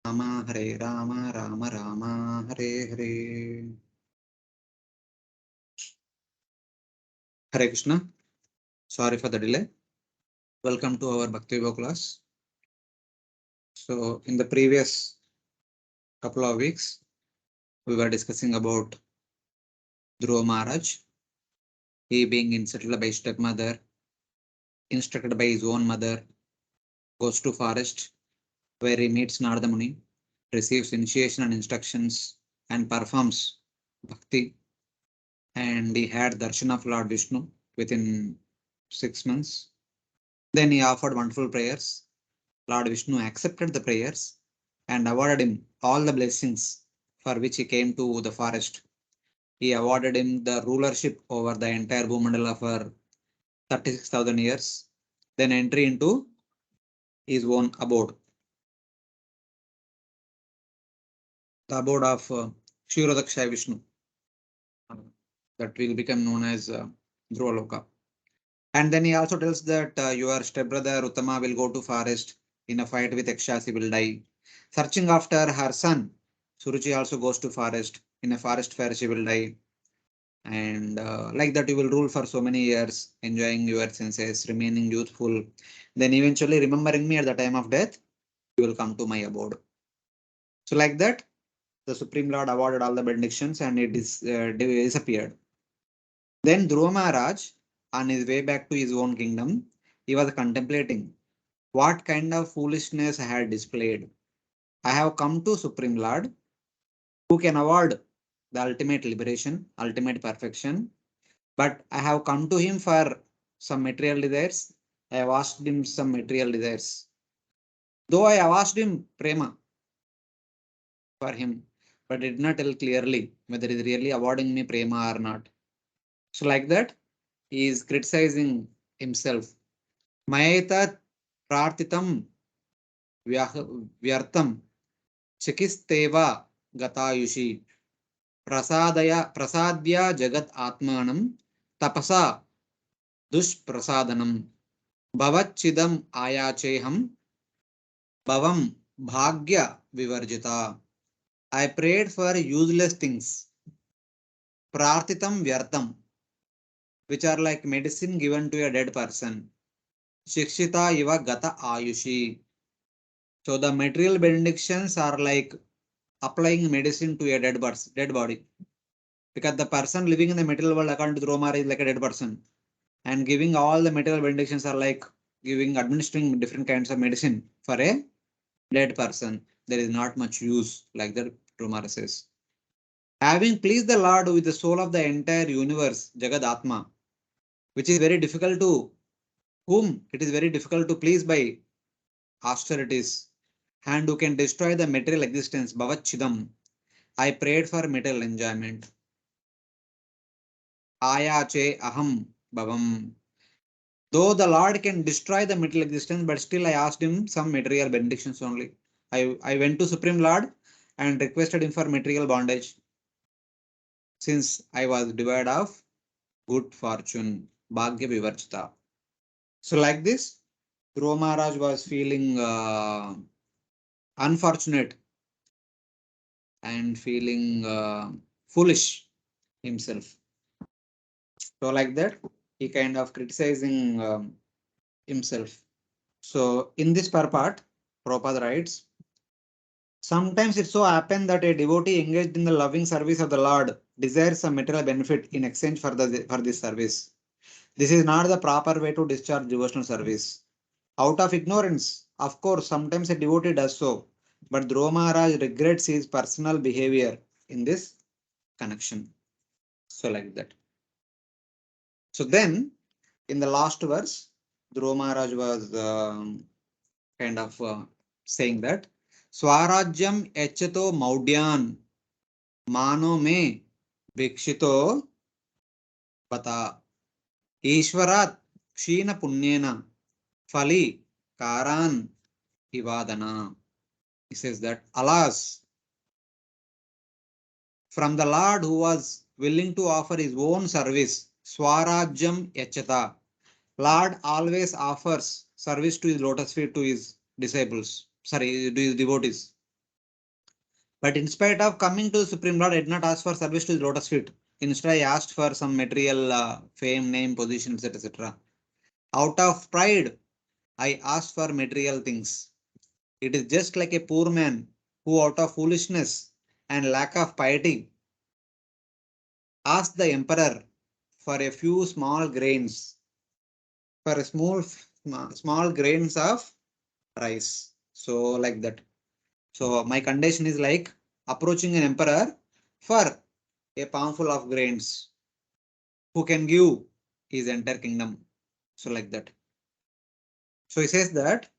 Rama Hare Rama Rama Rama Hare Hare. Hare Krishna. Sorry for the delay. Welcome to our Bhakti Vaibhav class. So in the previous couple of weeks, we were discussing about Dhruva Maharaj. He being instructed by his stepmother, instructed by his own mother, goes to forest where he meets Narada Muni, receives initiation and instructions, and performs Bhakti. And he had darshan of Lord Vishnu within 6 months. Then he offered wonderful prayers. Lord Vishnu accepted the prayers and awarded him all the blessings for which he came to the forest. He awarded him the rulership over the entire Bhumandala for 36,000 years, then entry into his own abode. The abode of Kshirodakshaya Vishnu, that will become known as Dhruva Loka. And then he also tells that your stepbrother Uttama will go to forest in a fight with Yakshas, he will die. Searching after her son, Suruchi also goes to forest. In a forest fire, she will die. And like that, you will rule for so many years, enjoying your senses, remaining youthful. Then eventually, remembering me at the time of death, you will come to my abode. So like that, the Supreme Lord awarded all the benedictions and it is disappeared. Then Dhruva Maharaj, on his way back to his own kingdom, he was contemplating what kind of foolishness I had displayed. I have come to Supreme Lord, who can award the ultimate liberation, ultimate perfection, but I have come to him for some material desires. I have asked him some material desires. Though I have asked him prema for him, but did not tell clearly whether he is really awarding me prema or not. So like that, he is criticizing himself. Mayetat prartitam vyartam chikisteva gatayushi prasadya jagat atmanam tapasa dushprasadanam bhavachidam ayacheham bhavam bhagya vivarjita. I prayed for useless things, prartitam vyartam, which are like medicine given to a dead person. Shikshita iva gata ayushi. So the material benedictions are like applying medicine to a dead body. Because the person living in the material world according to Dhruva is like a dead person. And giving all the material benedictions are like administering different kinds of medicine for a dead person. There is not much use, like the Dhruva says. Having pleased the Lord with the soul of the entire universe, Jagad Atma, which is very difficult to whom it is very difficult to please by austerities, and who can destroy the material existence, Bhavachidam. I prayed for material enjoyment. Ayache aham bhavam. Though the Lord can destroy the material existence, but still I asked him some material benedictions only. I went to Supreme Lord and requested him for material bondage, since I was devoid of good fortune, Bhagya Vivarchita. So like this, Dhruva Maharaj was feeling unfortunate and feeling foolish himself. So like that, he kind of criticizing himself. So in this part, Prabhupada writes, sometimes it so happens that a devotee engaged in the loving service of the Lord desires some material benefit in exchange for this service. This is not the proper way to discharge devotional service. Out of ignorance, of course, sometimes a devotee does so, but Dhruva Maharaj regrets his personal behavior in this connection. So like that. So then, in the last verse, Dhruva Maharaj was kind of saying that Swarajyam echato maudyan mano me vikshito pata Ishwarat kshina punyena fali karan ivadana. He says that, alas, from the Lord who was willing to offer his own service, Swarajyam yachata. Lord always offers service to his lotus feet to his disciples, sorry, to his devotees. But in spite of coming to the Supreme Lord, I did not ask for service to the lotus feet. Instead, I asked for some material fame, name, position, etc., etc. Out of pride, I asked for material things. It is just like a poor man who, out of foolishness and lack of piety, asked the emperor for a few small grains, for a small grains of rice. So, like that. So, my condition is like approaching an emperor for a palmful of grains who can give his entire kingdom. So, like that. So, he says that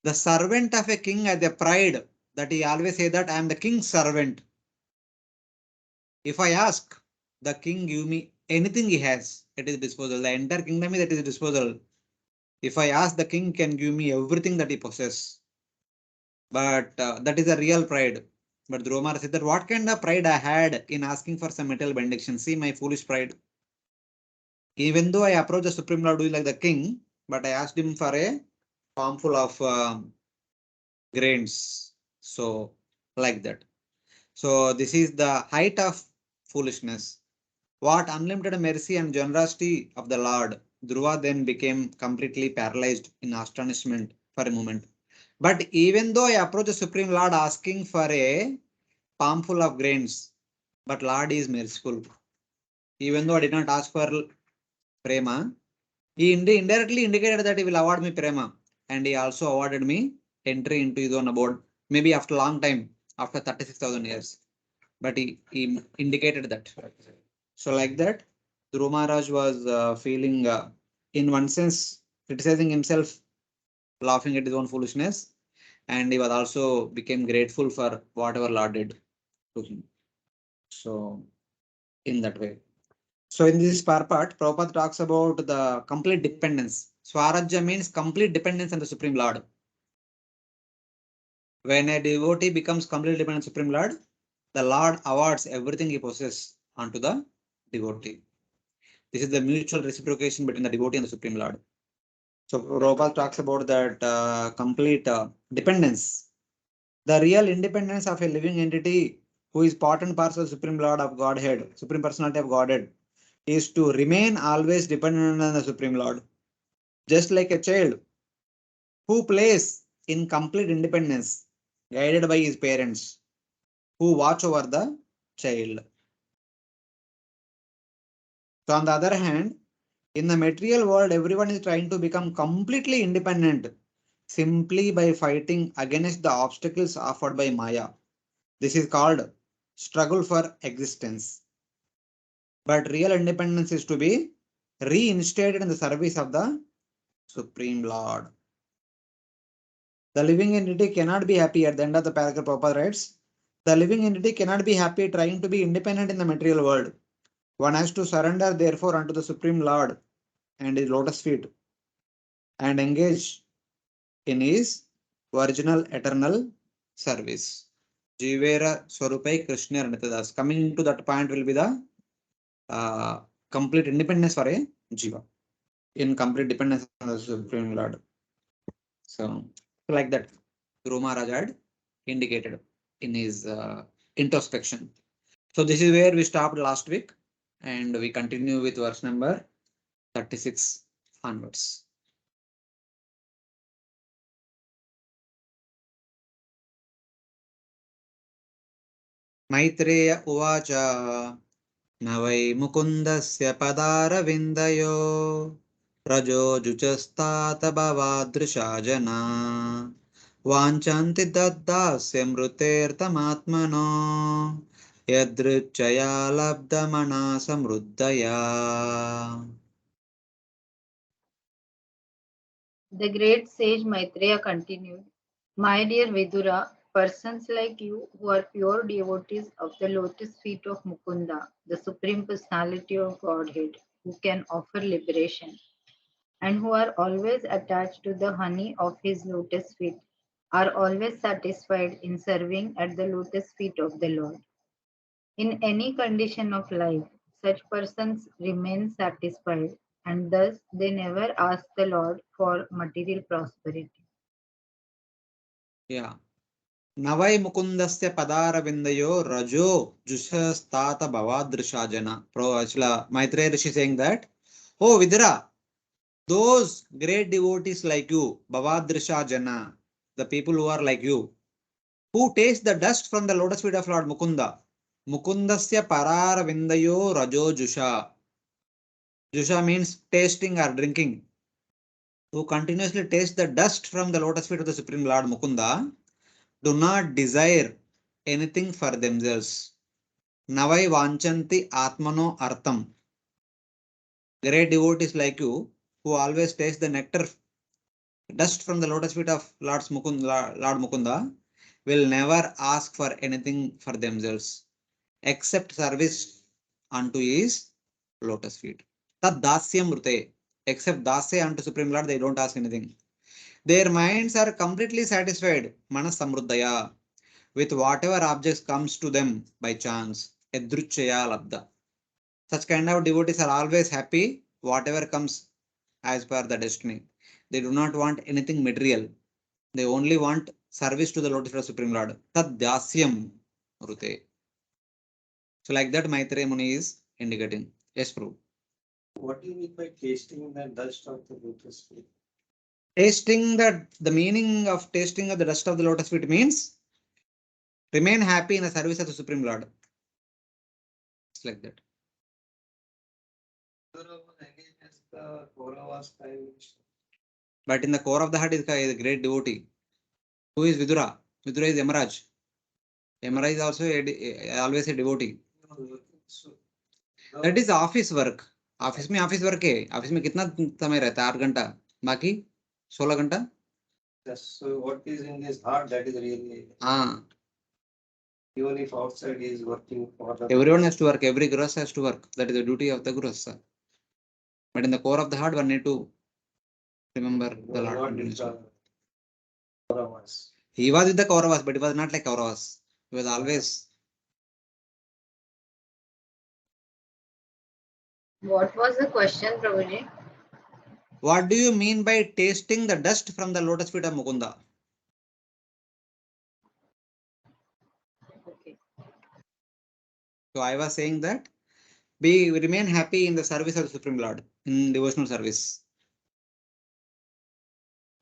the servant of a king has the pride that he always say that I am the king's servant. If I ask, the king give me anything he has at his disposal. The entire kingdom is at his disposal. If I ask, the king can give me everything that he possesses. But that is a real pride. But Dhruva said that what kind of pride I had in asking for some material benediction. See my foolish pride. Even though I approached the Supreme Lord doing like the king, but I asked him for a palmful of grains. So like that. So this is the height of foolishness. What unlimited mercy and generosity of the Lord. Dhruva then became completely paralyzed in astonishment for a moment. But even though I approached the Supreme Lord asking for a palmful of grains, but Lord is merciful. Even though I did not ask for prema, he indirectly indicated that he will award me prema, and he also awarded me entry into his own abode, maybe after a long time, after 36,000 years. But he indicated that. So like that, Dhruva Maharaj was feeling, in one sense, criticizing himself, laughing at his own foolishness, and he was also became grateful for whatever Lord did to him. So in that way. So in this part, Prabhupada talks about the complete dependence. Swarajya means complete dependence on the Supreme Lord. When a devotee becomes completely dependent on the Supreme Lord, the Lord awards everything he possesses onto the devotee. This is the mutual reciprocation between the devotee and the Supreme Lord. So Prabhupada talks about that complete dependence. The real independence of a living entity who is part and parcel of the Supreme Lord of Godhead, Supreme Personality of Godhead, is to remain always dependent on the Supreme Lord. Just like a child who plays in complete independence, guided by his parents, who watch over the child. So, on the other hand, in the material world, everyone is trying to become completely independent simply by fighting against the obstacles offered by Maya. This is called struggle for existence. But real independence is to be reinstated in the service of the Supreme Lord. The living entity cannot be happy at the end of the paragraph. Prabhupada writes, the living entity cannot be happy trying to be independent in the material world. One has to surrender, therefore, unto the Supreme Lord and his lotus feet and engage in his original eternal service. Jivera Swarupai Krishna Nitadas. Coming to that point will be the complete independence for a Jiva. In complete dependence on the Supreme Lord. So, like that, Dhruva Maharaj had indicated in his introspection. So, this is where we stopped last week, and we continue with verse number 36 onwards. Maitreya Uvacha Navai Mukundasya Padaravindayo Rajo Juchastata Bhavadrisha Jana Vanchanti Daddasya Mrutertamatmano Yadruchaya Labdamana Samruddhaya. The great sage Maitreya continued, my dear Vidura, persons like you who are pure devotees of the lotus feet of Mukunda, the Supreme Personality of Godhead, who can offer liberation, and who are always attached to the honey of his lotus feet, are always satisfied in serving at the lotus feet of the Lord. In any condition of life, such persons remain satisfied, and thus they never ask the Lord for material prosperity. Yeah. Navai Mukundasya Padara Vindayo Rajo Jushastata Bhavadrishajana. Maitreya Rishi saying that, oh Vidura, those great devotees like you, Bhavadrishajana, the people who are like you, who taste the dust from the lotus feet of Lord Mukunda. Mukundasya Parara Vindayo Rajo Jusha. Jusha means tasting or drinking. Who continuously taste the dust from the lotus feet of the Supreme Lord Mukunda, do not desire anything for themselves. Navai vanchanti atmano artham. Great devotees like you, who always taste the nectar, dust from the lotus feet of Lord Mukunda, will never ask for anything for themselves, except service unto his lotus feet. Tad dasyam rute. Except dasya unto Supreme Lord, they don't ask anything. Their minds are completely satisfied, manas samruddhaya, with whatever objects comes to them by chance, edruchaya labda. Such kind of devotees are always happy, whatever comes as per the destiny. They do not want anything material. They only want service to the Lotus Feet of Supreme Lord. Tad dasyam rute. So like that Maitreya Muni is indicating. Yes, Prabhu. What do you mean by tasting the dust of the lotus feet? Tasting the meaning of tasting of the dust of the lotus feet means remain happy in the service of the Supreme Lord. It's like that. Dhruva was against the Kauravas time. But in the core of the heart is a great devotee. Who is Vidura? Vidura is Yamaraj. Yamaraj is also always a devotee. So, That is office work. Office में work है. Office में कितना समय रहता है? 8 घंटा. बाकी 16 घंटा. so what is in his heart, that is really. हाँ. Even if outside he is working for the. Everyone has to work. Every Grihastha has to work. That is the duty of the Grihastha. But in the core of the heart, one need to remember the Lord continuously. He was with the Kauravas, but he was not like Kauravas. He was always. What was the question, Prabhuji? What do you mean by tasting the dust from the lotus feet of Mukunda? Okay. So I was saying that we remain happy in the service of the Supreme Lord, in devotional service.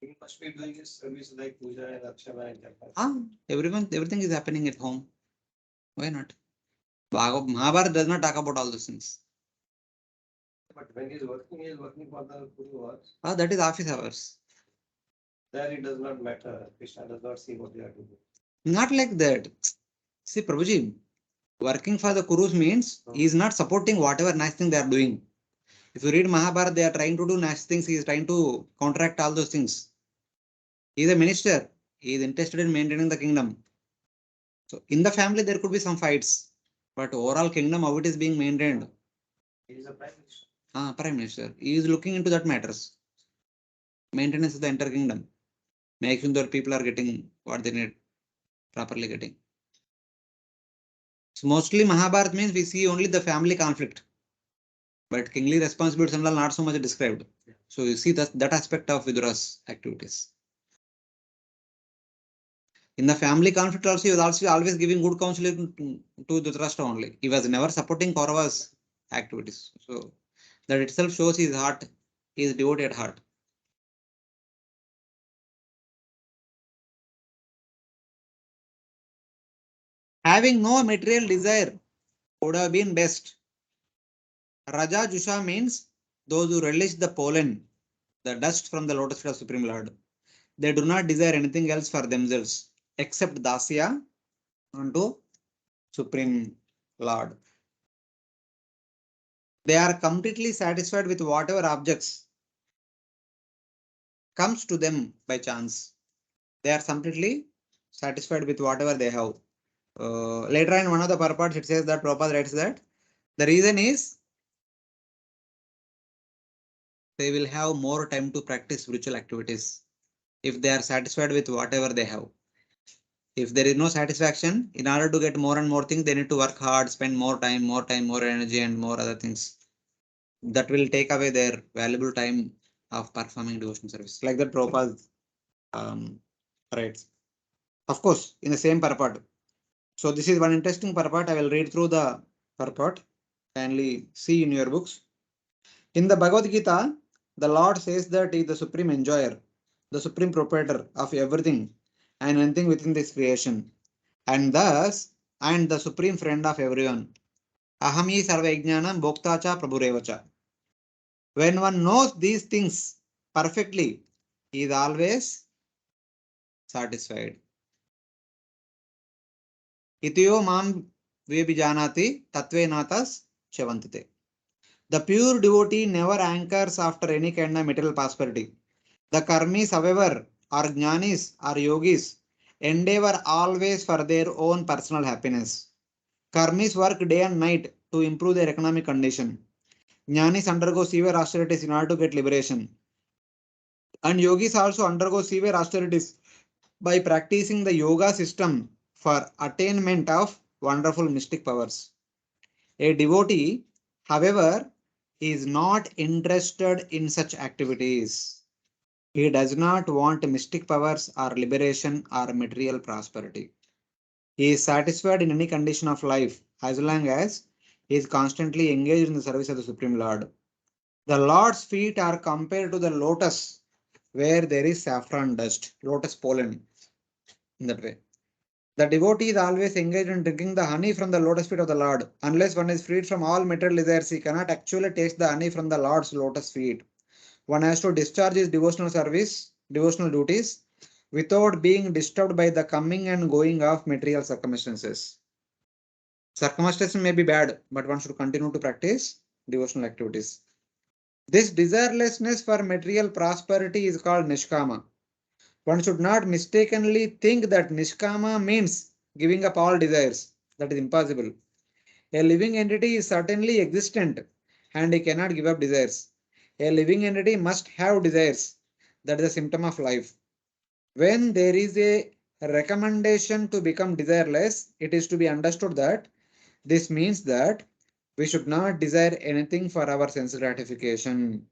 He must be doing his service like puja and akshara and japa. Everything is happening at home. Why not? Mahabharata does not talk about all those things. But when he is working for the Guru. That is office hours. There it does not matter. Krishna does not see what they are doing. Not like that. See, Prabhuji, working for the Kurus means he is not supporting whatever nice thing they are doing. If you read Mahabharata, they are trying to do nice things. He is trying to counteract all those things. He is a minister. He is interested in maintaining the kingdom. So in the family, there could be some fights. But overall kingdom, how it is being maintained. He is a prime minister. Prime minister. He is looking into that matters. Maintenance of the entire kingdom. Making sure people are getting what they need, properly getting. So mostly Mahabharata means we see only the family conflict. But kingly responsibilities are not so much described. So you see that aspect of Vidura's activities. In the family conflict also, he was also always giving good counsel to Dhritarashtra only. He was never supporting Kaurava's activities. So that itself shows his heart, his devoted heart. Having no material desire would have been best. Raja Jusha means those who relish the pollen, the dust from the lotus feet of Supreme Lord. They do not desire anything else for themselves except dasya unto Supreme Lord. They are completely satisfied with whatever objects comes to them by chance. They are completely satisfied with whatever they have. Later in one of the purports, it says that Prabhupada writes that the reason is they will have more time to practice spiritual activities if they are satisfied with whatever they have. If there is no satisfaction, in order to get more and more things, they need to work hard, spend more time, more energy, and more other things. That will take away their valuable time of performing devotion service. Like that Prabhupada writes. Of course, in the same purport. So this is one interesting purport. I will read through the purport. Kindly see in your books. In the Bhagavad Gita, the Lord says that He is the supreme enjoyer, the supreme proprietor of everything and anything within this creation, and the supreme friend of everyone. Aham hi sarva jnanam bhokta cha prabhurevacha. When one knows these things perfectly, he is always satisfied. Itiyo mam vebijanati tatvenatas chavantate. The pure devotee never anchors after any kind of material prosperity. The karmis, however, or jnanis or yogis, endeavor always for their own personal happiness. Karmis work day and night to improve their economic condition. Jnanis undergo severe austerities in order to get liberation. And yogis also undergo severe austerities by practicing the yoga system for attainment of wonderful mystic powers. A devotee, however, is not interested in such activities. He does not want mystic powers or liberation or material prosperity. He is satisfied in any condition of life as long as he is constantly engaged in the service of the Supreme Lord. The Lord's feet are compared to the lotus where there is saffron dust, lotus pollen, in that way. The devotee is always engaged in drinking the honey from the lotus feet of the Lord. Unless one is freed from all material desires, he cannot actually taste the honey from the Lord's lotus feet. One has to discharge his devotional service, devotional duties, without being disturbed by the coming and going of material circumstances. Circumstances may be bad, but one should continue to practice devotional activities. This desirelessness for material prosperity is called nishkama. One should not mistakenly think that nishkama means giving up all desires. That is impossible. A living entity is certainly existent and he cannot give up desires. A living entity must have desires. That is a symptom of life. When there is a recommendation to become desireless, it is to be understood that this means that we should not desire anything for our sense gratification.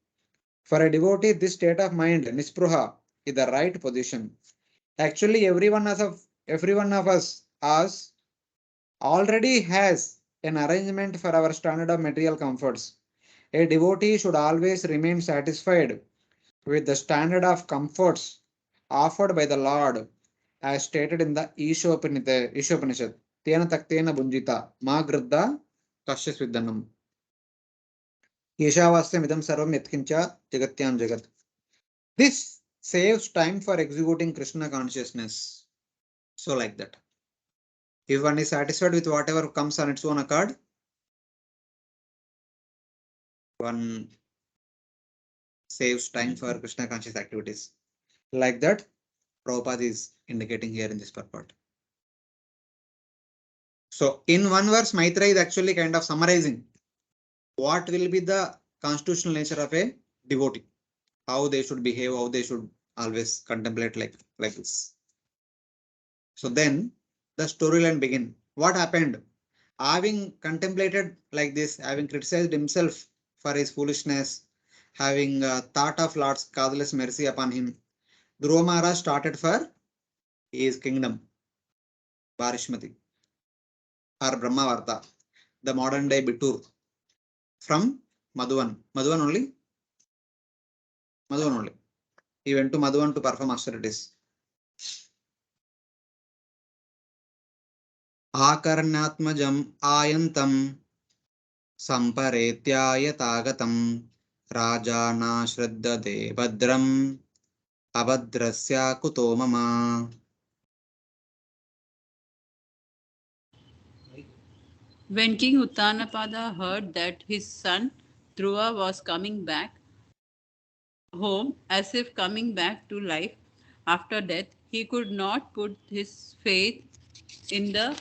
For a devotee, this state of mind, nispruha, is the right position. Actually, every one of us already has an arrangement for our standard of material comforts. A devotee should always remain satisfied with the standard of comforts offered by the Lord, as stated in the Ishopanishad. Tena taktena bunjita ma griddha kasya sviddanam. Yeshavasyam idam sarvam yatkincha jagatyam jagat. This saves time for executing Krishna consciousness. So like that. If one is satisfied with whatever comes on its own accord, one saves time for Krishna conscious activities. Like that, Prabhupada is indicating here in this purport. So in one verse, Maitra is actually kind of summarizing what will be the constitutional nature of a devotee, how they should behave, how they should always contemplate like this. So then the storyline begin. What happened? Having contemplated like this, having criticized himself for his foolishness, having thought of Lord's causeless mercy upon him, Dhruva Maharaj started for his kingdom, Varishmati, or Brahmavarta, the modern day Bittur, from Madhuvan. Madhuvan only? Madhuvan only. He went to Madhuvan to perform austerities. Akarnyatmajam ayantam samparetyayatagatam rajana shraddade badram abhadrasya kuto mama. When King Uttanapada heard that his son Dhruva was coming back home, as if coming back to life after death, he could not put his faith in the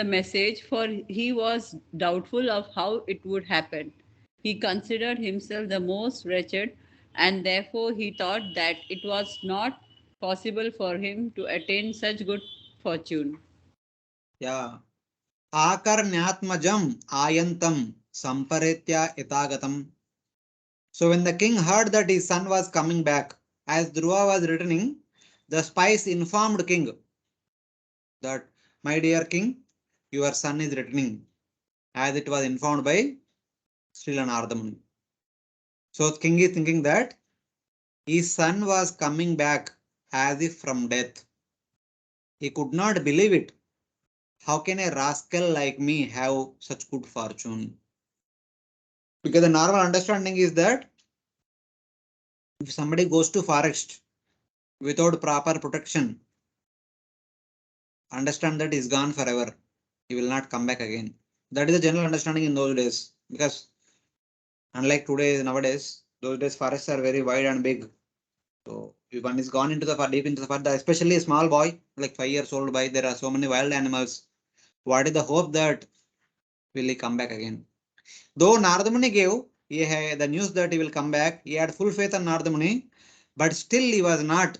message, for he was doubtful of how it would happen. He considered himself the most wretched, and therefore he thought that it was not possible for him to attain such good fortune. Yeah. Akarnyatmajam ayantam samparetya itagatam. So when the king heard that his son was coming back, as Dhruva was returning, the spies informed king that, my dear king, your son is returning, as it was informed by Srila Narada Muni. So king is thinking that his son was coming back as if from death. He could not believe it. How can a rascal like me have such good fortune? Because the normal understanding is that if somebody goes to forest without proper protection, understand that he's gone forever. He will not come back again. That is the general understanding in those days. Because unlike today, nowadays, those days forests are very wide and big. So if one is gone into the deep into the forest, especially a small boy, like 5 years old boy, there are so many wild animals. What is the hope that will he come back again? Though Narada Muni gave the news that he will come back, he had full faith on Narada Muni, but still he was not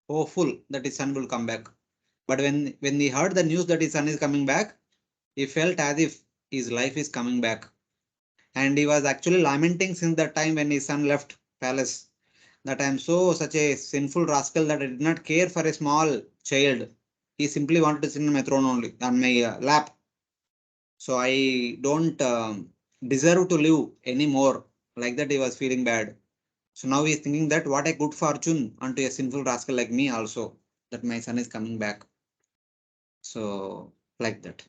hopeful that his son will come back. But when he heard the news that his son is coming back, he felt as if his life is coming back. And he was actually lamenting since that time when his son left palace, that I am such a sinful rascal that I did not care for a small child. He simply wanted to sit on my throne only, on my lap. So I don't deserve to live anymore. Like that, he was feeling bad. So now he is thinking that what a good fortune unto a sinful rascal like me also, that my son is coming back. So like that.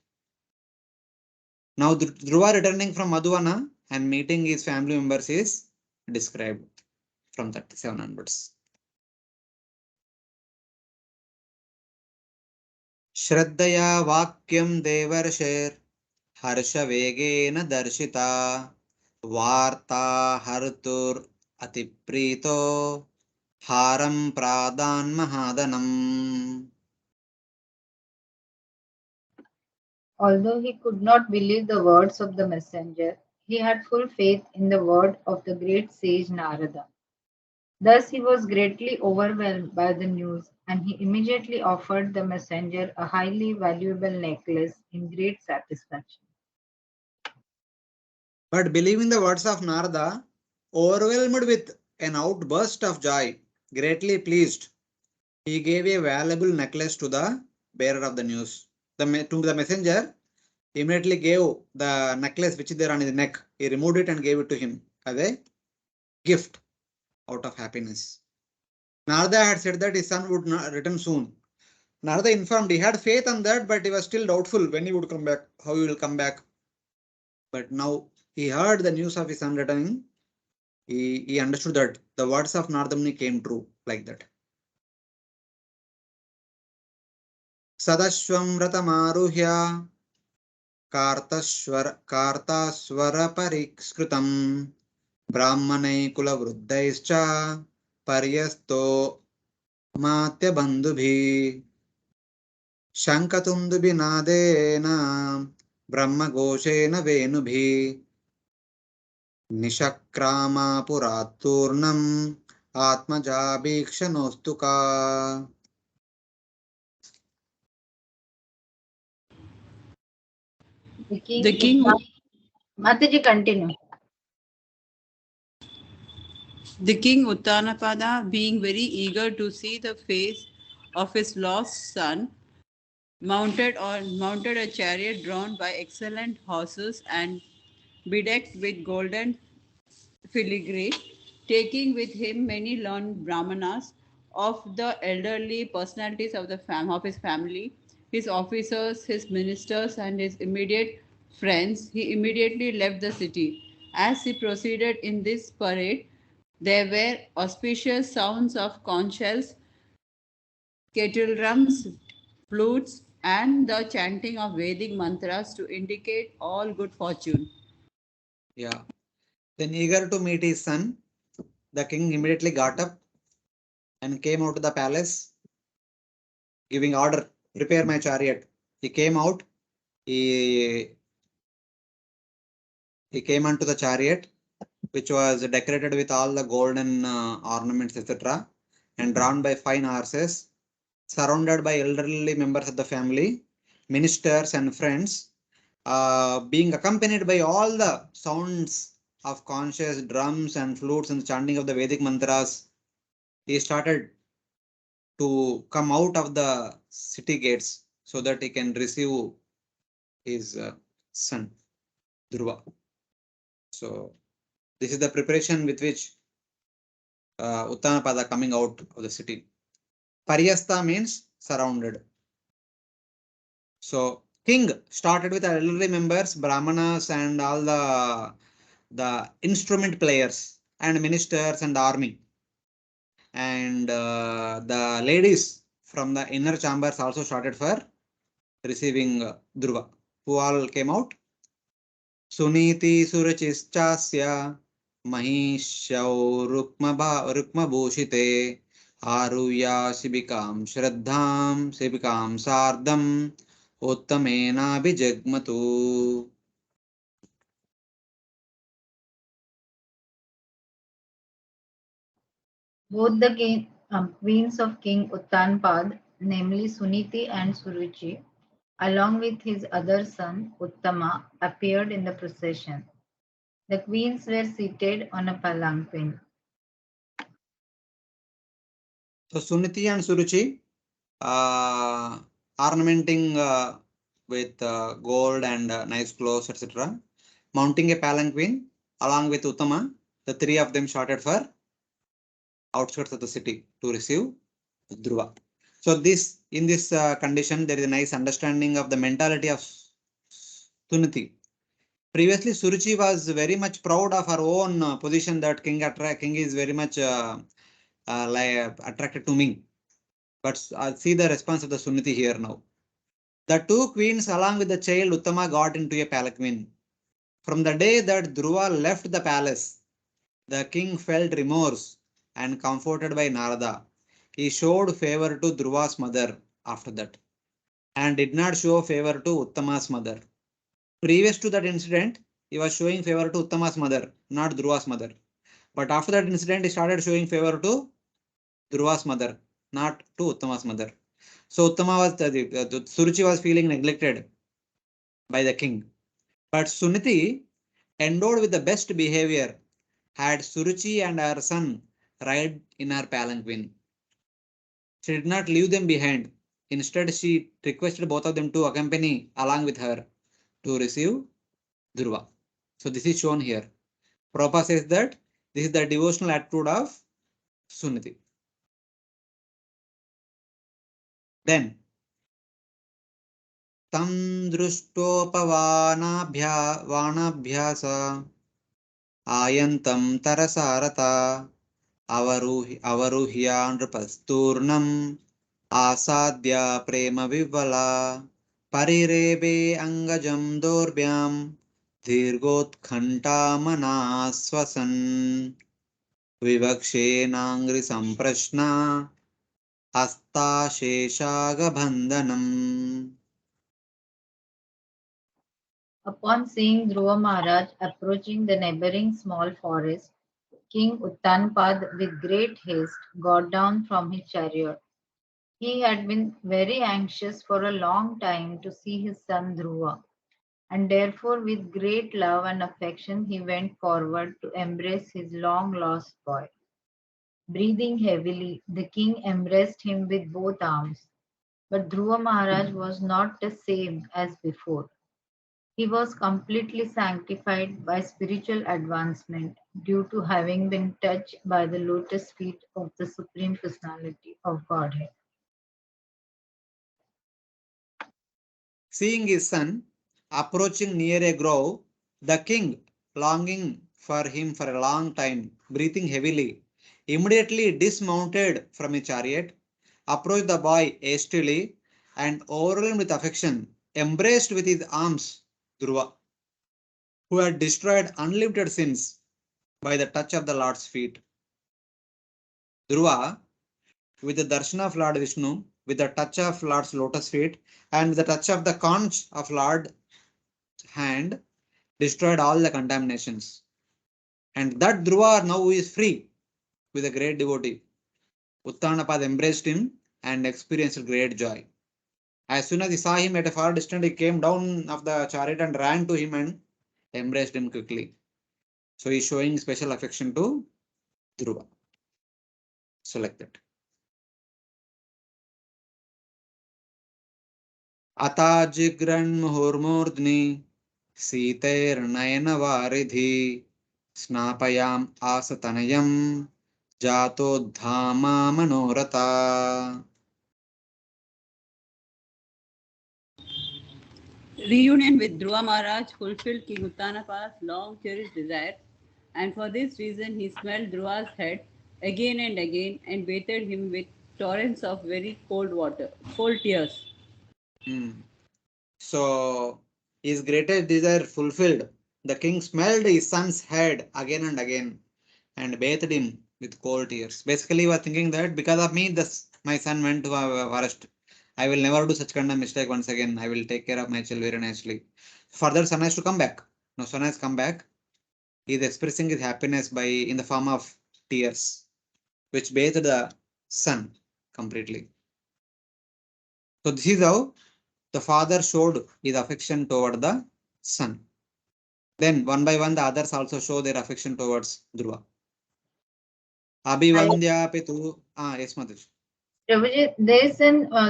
Now Dhruva returning from Madhuvana and meeting his family members is described from 37 onwards. Shraddaya Vakyam Devarsher Harshavegena Darshita Varta Hartur Atiprito Haram Pradan Mahadanam. Although he could not believe the words of the messenger, he had full faith in the word of the great sage Narada. Thus he was greatly overwhelmed by the news, and he immediately offered the messenger a highly valuable necklace in great satisfaction. But believing the words of Narada, overwhelmed with an outburst of joy, greatly pleased, he gave a valuable necklace to the bearer of the news. To the messenger, he immediately gave the necklace which is there on his neck. He removed it and gave it to him as a gift out of happiness. Narada had said that his son would not return soon. Narada informed he had faith on that, but he was still doubtful when he would come back, how he will come back. But now he heard the news of his son returning. He understood that the words of Narada Muni came true like that. Sadashvam Ratamaruhya Kartaswara Parikskritam Brahmanai Kula Vruddhaischa Paryasto Matya Bandhubhi Shankatundubhi Nadena Brahma Goshena Venubhi Nishakrama Puraturnam Atmajabhikshanostuka. The king, The king, Mataji, continue. the king Uttanapada, being very eager to see the face of his lost son, mounted a chariot drawn by excellent horses and bedecked with golden filigree, taking with him many learned brahmanas of the elderly personalities of of his family, his officers, his ministers, and his immediate friends. He immediately left the city. As he proceeded in this parade, there were auspicious sounds of conch shells, kettle drums, flutes, and the chanting of Vedic mantras to indicate all good fortune. Yeah. Then eager to meet his son, the king immediately got up and came out to the palace, giving order, prepare my chariot. He came out, he, he came onto the chariot, which was decorated with all the golden ornaments, etc., and drawn by fine horses, surrounded by elderly members of the family, ministers and friends, being accompanied by all the sounds of conches, drums and flutes and chanting of the Vedic mantras. He started to come out of the city gates so that he can receive his son Dhruva. So this is the preparation with which Uttanapada coming out of the city. Paryasta means surrounded. So king started with elderly members, brahmanas, and all the instrument players and ministers and army. And the ladies from the inner chambers also started for receiving Dhruva. Who all came out? Suniti Surachischasya Mahishau Rukma Bhushite Aruya Sibikam Shraddham Sibikam Sardam Uttamena Bijagmatu. Both the queens of King Uttanpad, namely Suniti and Suruchi, along with his other son Uttama, appeared in the procession. The queens were seated on a palanquin. So Suniti and Suruchi ornamenting with gold and nice clothes, etc. Mounting a palanquin along with Uttama, the three of them started for outskirts of the city to receive Dhruva. So this in this condition, there is a nice understanding of the mentality of Suniti. Previously, Suruchi was very much proud of her own position that king is very much attracted to me. But see the response of the Suniti here now. The two queens along with the child Uttama got into a palanquin. From the day that Dhruva left the palace, the king felt remorse and comforted by Narada. He showed favor to Dhruva's mother after that and did not show favor to Uttama's mother. Previous to that incident, he was showing favor to Uttama's mother, not Dhruva's mother. But after that incident, he started showing favor to Dhruva's mother, not to Uttama's mother. So Uttama was Suruchi was feeling neglected by the king. But Suniti, endowed with the best behavior, had Suruchi and her son ride in her palanquin. She did not leave them behind. Instead, she requested both of them to accompany along with her to receive Dhruva. So this is shown here. Prabhupada says that this is the devotional attitude of Suniti. Then tam दृष्टोपवानाभ्यास आयन्तं तरसारता अवरुह्य नृपस्तूर्णम् आसाद्य Prem विवला परिरेवे अङ्गजं दोर्भ्यां दीर्घोत्कण्ठामनाश्वसन् विवक्षेनाङ्घ्रि सम्प्रश्ना हस्ताशेषागबन्धनम्. Upon seeing Dhruva Maharaj approaching the neighboring small forest, King Uttanpad with great haste got down from his chariot. He had been very anxious for a long time to see his son Dhruva, and therefore with great love and affection he went forward to embrace his long lost boy. Breathing heavily, the king embraced him with both arms. But Dhruva Maharaj was not the same as before. He was completely sanctified by spiritual advancement due to having been touched by the lotus feet of the Supreme Personality of Godhead. Seeing his son approaching near a grove, the king, longing for him for a long time, breathing heavily, immediately dismounted from his chariot, approached the boy hastily, and overwhelmed with affection, embraced with his arms Dhruva, who had destroyed unlimited sins by the touch of the Lord's feet. Dhruva, with the darshan of Lord Vishnu, with the touch of Lord's lotus feet, and with the touch of the conch of Lord's hand, destroyed all the contaminations. And that Dhruva now is free with a great devotee. Uttanapad embraced him and experienced great joy. As soon as he saw him at a far distance, he came down of the chariot and ran to him and embraced him quickly. So he is showing special affection to Dhruva. So like that. अताजिग्रन् मुहुर्मूर्ध्नि सीतैर्नयनवारिधि स्नापयाम् आसतनयम् जातोद्धामा Manoratha. Reunion with Dhruva Maharaj fulfilled King Uttanapa's long cherished desire, and for this reason he smelled Dhruva's head again and bathed him with torrents of very cold tears. So his greatest desire fulfilled. The king smelled his son's head again and bathed him with cold tears. Basically, he was thinking that because of me, my son went to a forest. I will never do such kind of mistake once again. I will take care of my child very nicely. Further, son has to come back. Now, son has come back. He is expressing his happiness by in the form of tears, which bathed the son completely. So this is how the father showed his affection toward the son. Then one by one, the others also show their affection towards Dhruva. Abhivandya Pitu. Yes, Madhuj. Prabhuji, there is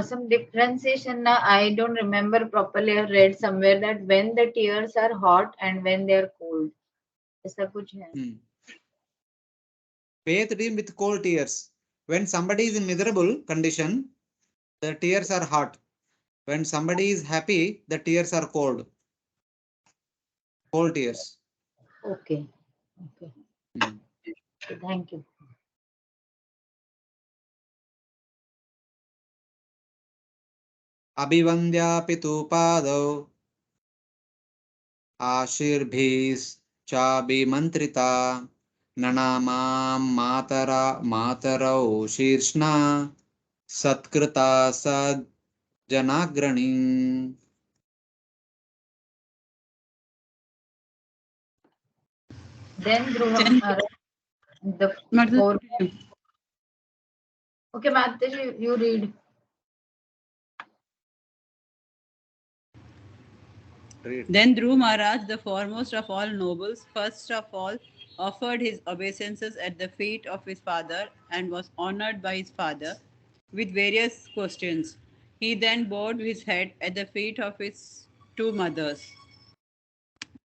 some differentiation. I don't remember properly. I read somewhere that when the tears are hot and when they are cold. ऐसा कुछ है. Bathed him with cold tears. When somebody is in miserable condition, the tears are hot. When somebody is happy, the tears are cold. Cold tears. Okay. Thank you. Abhivandya Pitu Padau Ashirбhis-cha-bhimantrita Nanamam Matarau Shirshna Satkrita Janagrani. Then Dhruva, the four. Okay, Mataji, you read. Then Dhruva Maharaj, the foremost of all nobles, first of all offered his obeisances at the feet of his father and was honored by his father with various questions. He then bowed his head at the feet of his two mothers.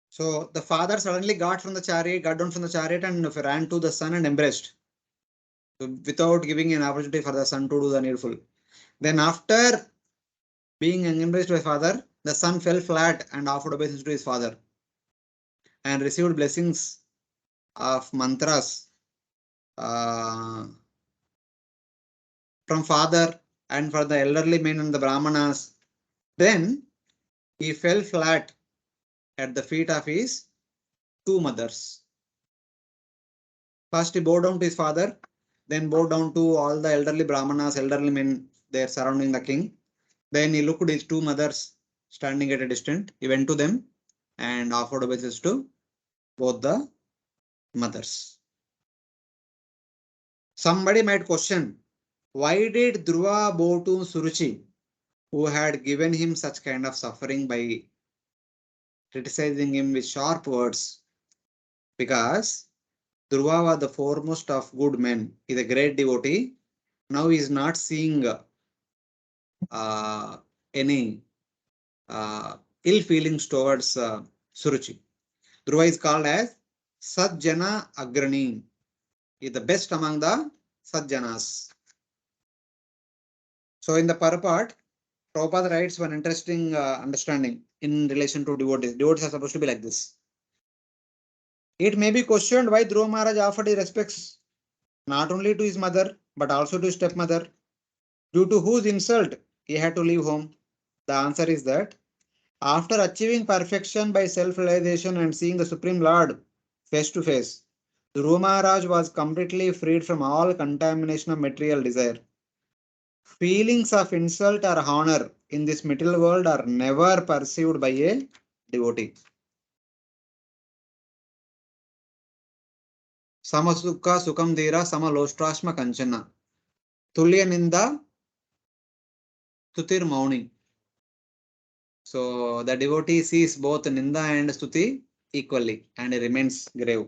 So the father suddenly got down from the chariot and ran to the son and embraced, without giving an opportunity for the son to do the needful. Then after being embraced by father, the son fell flat and offered obeisance to his father and received blessings of mantras from father and for the elderly men and the brahmanas. Then he fell flat at the feet of his two mothers. First he bowed down to his father, then bowed down to all the elderly brahmanas, elderly men there surrounding the king. Then he looked at his two mothers standing at a distance. He went to them and offered obeisance to both the mothers. Somebody might question, why did Dhruva bow to Suruchi, who had given him such kind of suffering by criticizing him with sharp words? Because Dhruva was the foremost of good men. He is a great devotee. Now he is not seeing any ill feelings towards Suruchi. Dhruva is called as Sajjana Agrani. He is the best among the Sajjanas. So in the purport, Prabhupada writes one interesting understanding in relation to devotees. Devotees are supposed to be like this. It may be questioned why Dhruva Maharaj offered his respects not only to his mother but also to his stepmother, due to whose insult he had to leave home. The answer is that after achieving perfection by self-realization and seeing the Supreme Lord face to face, Dhruva Maharaj was completely freed from all contamination of material desire. Feelings of insult or honor in this material world are never perceived by a devotee. Samasukha Sukam Dhira Samalostrashma Kanchana. Tulya Ninda Tutir Mauni. So the devotee sees both Ninda and Stuti equally and remains grave.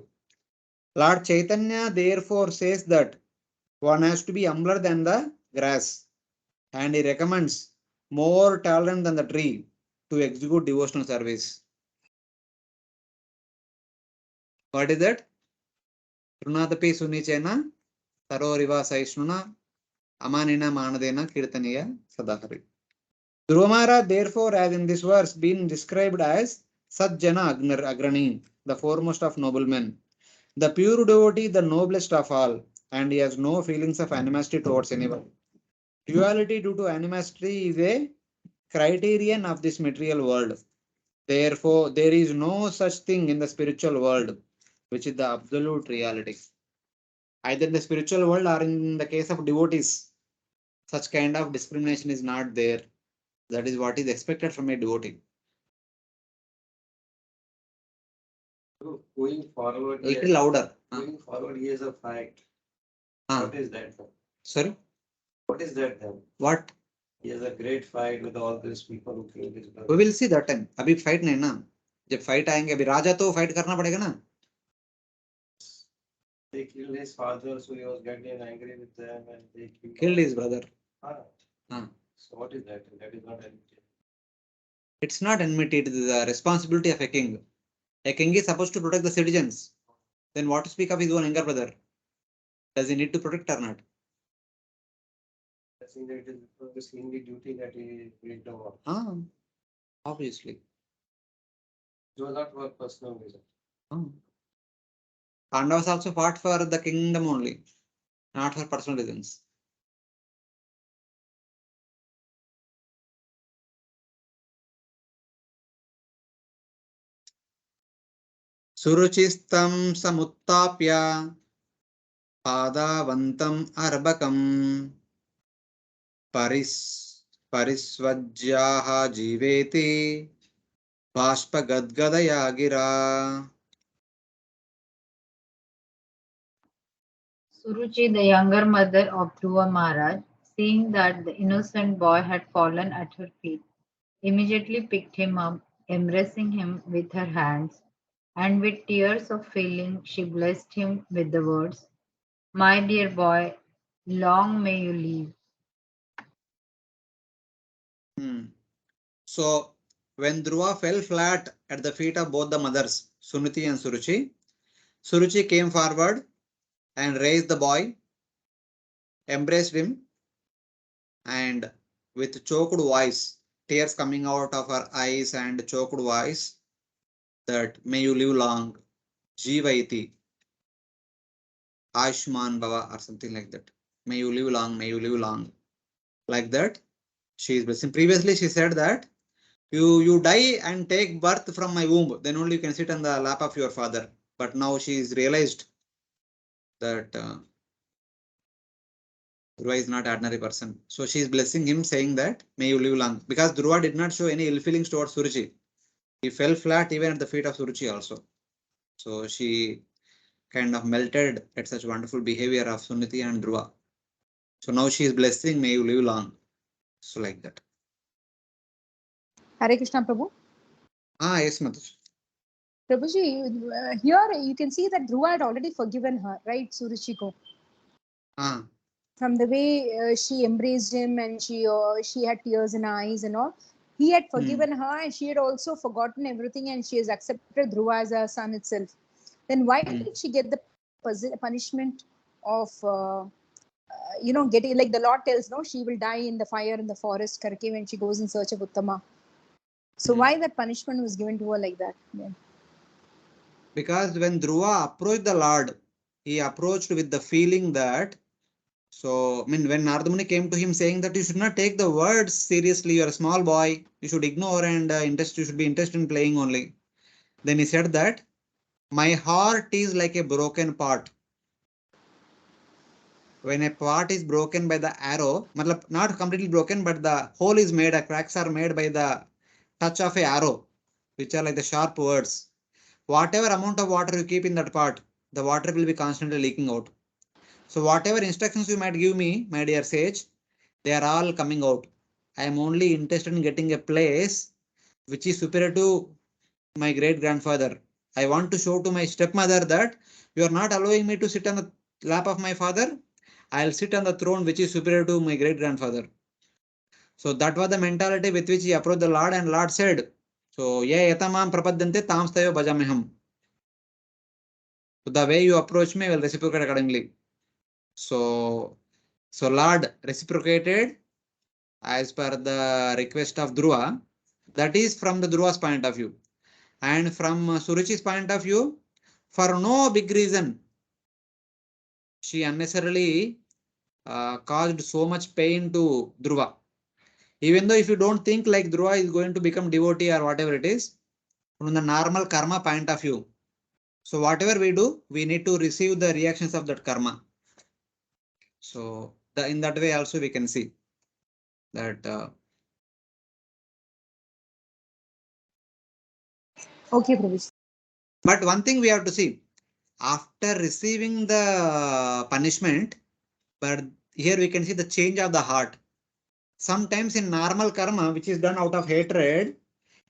Lord Chaitanya therefore says that one has to be humbler than the grass, and he recommends more tolerant than the tree to execute devotional service. What is that? Trunadapi Sunichena, Taroriva Saishnuna, Amanina Manadena Kirtaniya Sadahari. Dhruva, therefore, as in this verse, been described as Sajjana Agrani, the foremost of noblemen, the pure devotee, the noblest of all, and he has no feelings of animosity towards anyone. Duality due to animosity is a criterion of this material world. Therefore, there is no such thing in the spiritual world, which is the absolute reality. Either in the spiritual world or in the case of devotees, such kind of discrimination is not there. That is what is expected from a devotee. So going forward, A little louder. going forward, he has a fight. Ah. What is that? Sorry? What is that then? What? He has a great fight with all these people who killed his We brother. will see that time. अभी fight नहीं ना. जब fight आएंगे अभी राजा तो fight करना पड़ेगा ना. They killed his father, so he was getting angry with them and they Killed his brother. Ah. Ah. So what is that? That is not enmity. It's not enmity. It is the responsibility of a king. A king is supposed to protect the citizens. Then what to speak of his own younger brother? Does he need to protect or not? I think that it is the kingly duty that he break the war. Ah, obviously. It was not for personal reason. Ah. Pandavas also fought for the kingdom only, not for personal reasons. Suruchistam samuttapya padavantam arbakam parisvajyaha jiveti bashpagadgadaya gira. Suruchi, the younger mother of Dhruva Maharaj, seeing that the innocent boy had fallen at her feet, immediately picked him up, embracing him with her hands, and with tears of feeling she blessed him with the words, "My dear boy, long may you live." So when Dhruva fell flat at the feet of both the mothers, Suniti and Suruchi, Suruchi came forward and raised the boy, embraced him, and with choked voice, tears coming out of her eyes and choked voice, that may you live long, Jivaiti, Ashman Baba, or something like that. May you live long, may you live long. Like that, she is blessing. Previously, she said that you die and take birth from my womb, then only you can sit on the lap of your father. But now she is realized that Dhruva is not ordinary person. So she is blessing him, saying that may you live long. Because Dhruva did not show any ill feelings towards Suruchi. He fell flat even at the feet of Suruchi also. So she kind of melted at such wonderful behavior of Suniti and Dhruva. So now she is blessing, may you live long. So like that. Hare Krishna Prabhu. Ah, yes, Mataji. Prabhuji, here you can see that Dhruva had already forgiven her, right, Suruchiko? Ah. From the way she embraced him and she had tears in her eyes and all. He had forgiven her and she had also forgotten everything and she has accepted Dhruva as her son itself. Then why did she get the punishment of, getting, like the Lord tells, no, she will die in the fire in the forest, Karke, when she goes in search of Uttama. So why that punishment was given to her like that? Yeah. Because when Dhruva approached the Lord, he approached with the feeling that, so, I mean, when Narada Muni came to him saying that you should not take the words seriously, you are a small boy, you should ignore and you should be interested in playing only. Then he said that, my heart is like a broken pot. When a pot is broken by the arrow, not completely broken, but the hole is made, cracks are made by the touch of a arrow, which are like the sharp words. Whatever amount of water you keep in that pot, the water will be constantly leaking out. So whatever instructions you might give me, my dear sage, they are all coming out. I am only interested in getting a place which is superior to my great grandfather. I want to show to my stepmother that you are not allowing me to sit on the lap of my father. I'll sit on the throne which is superior to my great grandfather. So that was the mentality with which he approached the Lord, and Lord said, so ye yatamam prapadyante tamstayo bhajameham. So the way you approach me, I will reciprocate accordingly. So Lord reciprocated as per the request of Dhruva. That is from the Dhruva's point of view. And from Suruchi's point of view, for no big reason, she unnecessarily caused so much pain to Dhruva. Even though if you don't think like Dhruva is going to become devotee or whatever it is, from the normal karma point of view, so whatever we do, we need to receive the reactions of that karma. So in that way also we can see that. Okay, Prabhuji. But one thing we have to see, after receiving the punishment, but here we can see the change of the heart. Sometimes in normal karma, which is done out of hatred,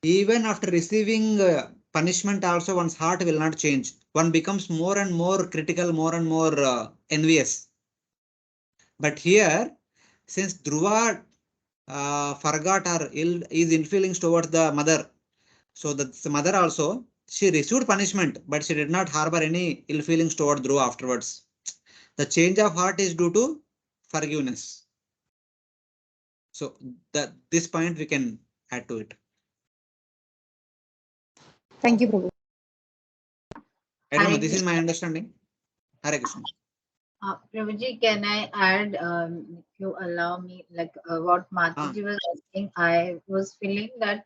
even after receiving punishment also, one's heart will not change. One becomes more and more critical, more and more envious. But here, since Dhruva forgot her is ill feelings towards the mother, so the mother also, she received punishment, but she did not harbor any ill feelings toward Dhruva afterwards. The change of heart is due to forgiveness. So this point we can add to it. Thank you, Prabhu. I don't know. Hare This is my Krishna. understanding. Hare Krishna. Prabhuji, can I add, if you allow me, like what Mataji was asking, I was feeling that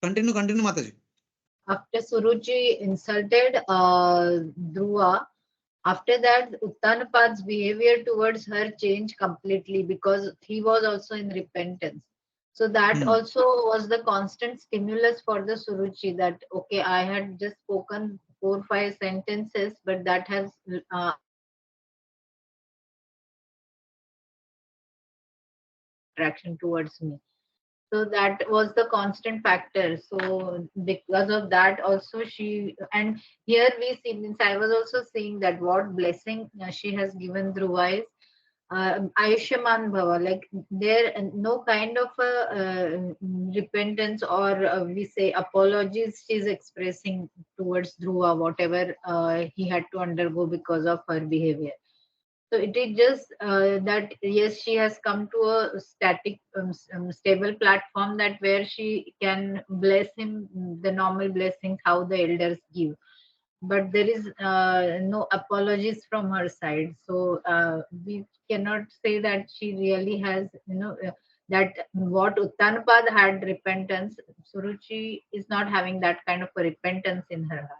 Continue, Mataji. after Suruchi insulted Dhruva, after that, Uttanapad's behavior towards her changed completely because he was also in repentance. So that also was the constant stimulus for the Suruchi that, okay, I had just spoken 4-5 sentences, but that has attraction towards me. So that was the constant factor. So because of that also she, and here we see, means I was also seeing that what blessing she has given Dhruva is Ayushman Bhava, like there no kind of repentance or we say apologies she's expressing towards Dhruva, whatever he had to undergo because of her behavior. So it is just that yes, she has come to a static, stable platform that where she can bless him the normal blessings how the elders give, but there is no apologies from her side. So we cannot say that she really has, that what Uttanapad had repentance, Suruchi is not having that kind of a repentance in her heart.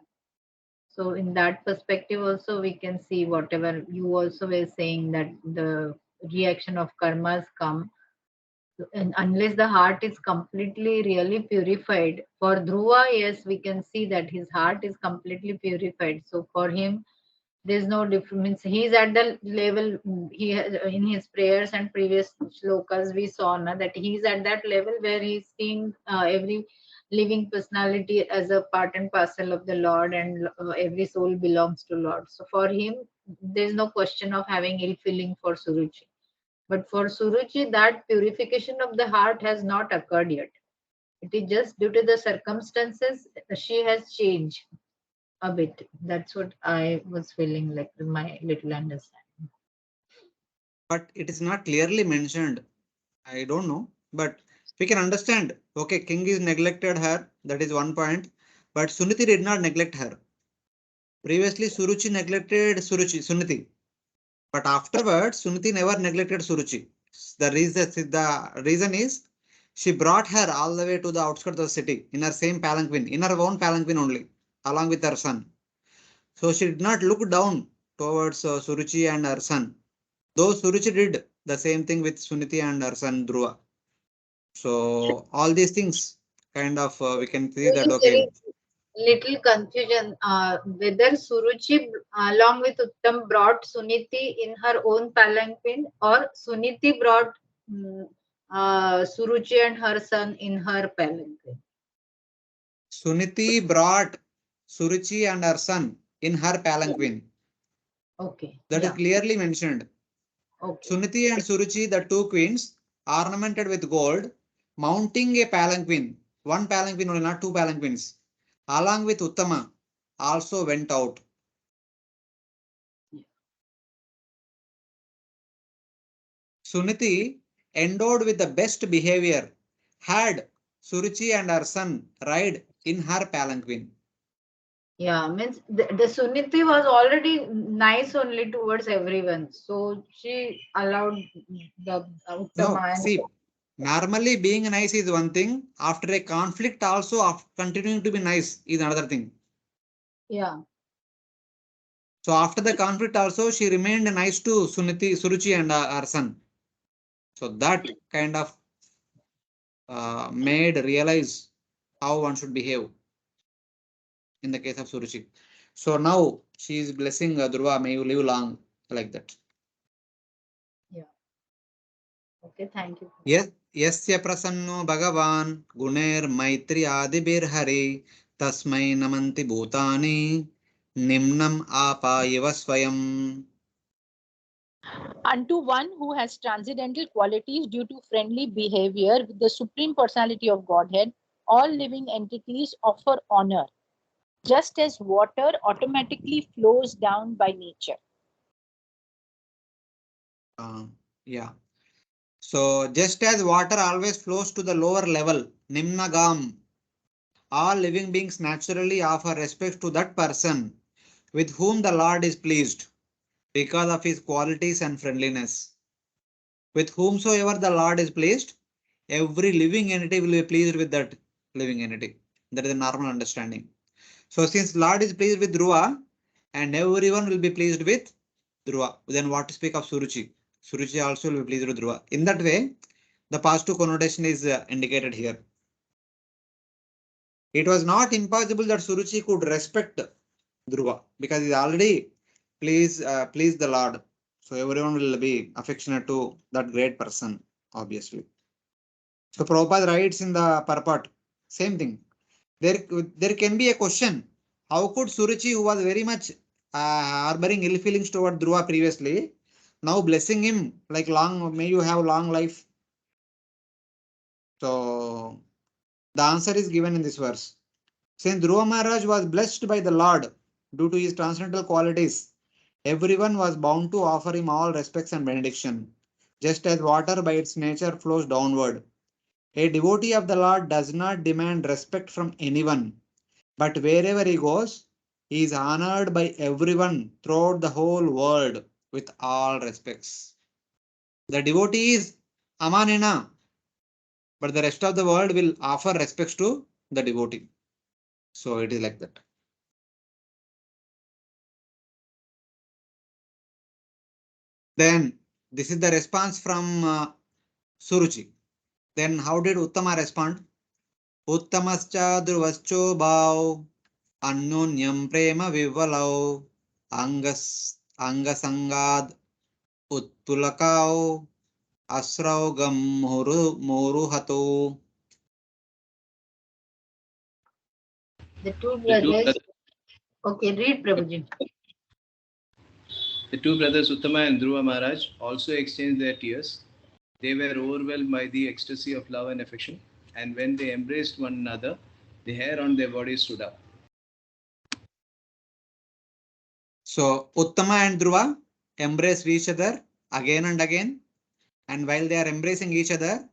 So in that perspective also we can see whatever you also were saying, that the reaction of karmas come, and unless the heart is completely really purified. For Dhruva, yes, we can see that his heart is completely purified. So for him, there's no difference. He's at the level he has in his prayers and previous shlokas we saw that he's at that level where he's seeing every living personality as a part and parcel of the Lord, and every soul belongs to Lord. So for him, there's no question of having ill feeling for Suruchi. But for Suruchi, that purification of the heart has not occurred yet. It is just due to the circumstances she has changed a bit. That's what I was feeling like in my little understanding. But it is not clearly mentioned. I don't know, but we can understand. Okay, king is neglected her. That is one point. But Suniti did not neglect her. Previously, Suruchi neglected Suniti. But afterwards, Suniti never neglected Suruchi. The reason is she brought her all the way to the outskirts of the city in her same palanquin, in her own palanquin only, along with her son. So she did not look down towards Suruchi and her son. Though Suruchi did the same thing with Suniti and her son Dhruva. So all these things kind of we can see that There okay. is little confusion whether Suruchi along with Uttam brought Suniti in her own palanquin, or Suniti brought Suruchi and her son in her palanquin. Suniti brought Suruchi and her son in her palanquin. Okay. That is clearly mentioned. Okay. Suniti and Suruchi, the two queens, ornamented with gold, mounting a palanquin, one palanquin only, not two palanquins, along with Uttama, also went out. Suniti, endowed with the best behavior, had Suruchi and her son ride in her palanquin. Yeah, means the Suniti was already nice only towards everyone. So she allowed the No, Uttama and see, normally being nice is one thing. After a conflict, also continuing to be nice is another thing. yeah. So after the conflict, also she remained nice to Suniti, Suruchi, and her son. So that kind of made realize how one should behave in the case of Suruchi. So now she is blessing Dhruva, may you live long, like that. Yeah. Okay, thank you. Yes, yasya prasanno Bhagavan guner maitri adibirhari tasmai namanti bhutani nimnam apayeva swayam. Unto one who has transcendental qualities due to friendly behavior with the Supreme Personality of Godhead, all living entities offer honor, just as water automatically flows down by nature. Yeah. So just as water always flows to the lower level, Nimnagam, all living beings naturally offer respect to that person with whom the Lord is pleased because of his qualities and friendliness. With whomsoever the Lord is pleased, every living entity will be pleased with that living entity. That is a normal understanding. So since Lord is pleased with Dhruva and everyone will be pleased with Dhruva, then what to speak of Suruchi? Suruchi also will be pleased with Dhruva. In that way, the positive connotation is indicated here. It was not impossible that Suruchi could respect Dhruva because he already pleased the Lord. So everyone will be affectionate to that great person, obviously. So Prabhupada writes in the purport, same thing. There can be a question. How could Suruchi, who was very much harboring ill feelings toward Dhruva previously, now blessing him like long, may you have long life? So the answer is given in this verse. Since Dhruva Maharaj was blessed by the Lord due to his transcendental qualities, everyone was bound to offer him all respects and benediction, just as water by its nature flows downward. A devotee of the Lord does not demand respect from anyone, but wherever he goes, he is honored by everyone throughout the whole world with all respects. The devotee is Amanena, but the rest of the world will offer respects to the devotee. So it is like that. Then this is the response from Suruchi. Then how did Uttama respond? Uttamascha Dhruvascho bhav Annonyam prema vivalau Angasangad Utpulakau Asraugam Muruhato. The two The two brothers. Okay, read Prabhuji. The two brothers Uttama and Dhruva Maharaj also exchanged their tears. They were overwhelmed by the ecstasy of love and affection, and when they embraced one another, the hair on their bodies stood up. So Uttama and Dhruva embraced each other again and again, and while they are embracing each other,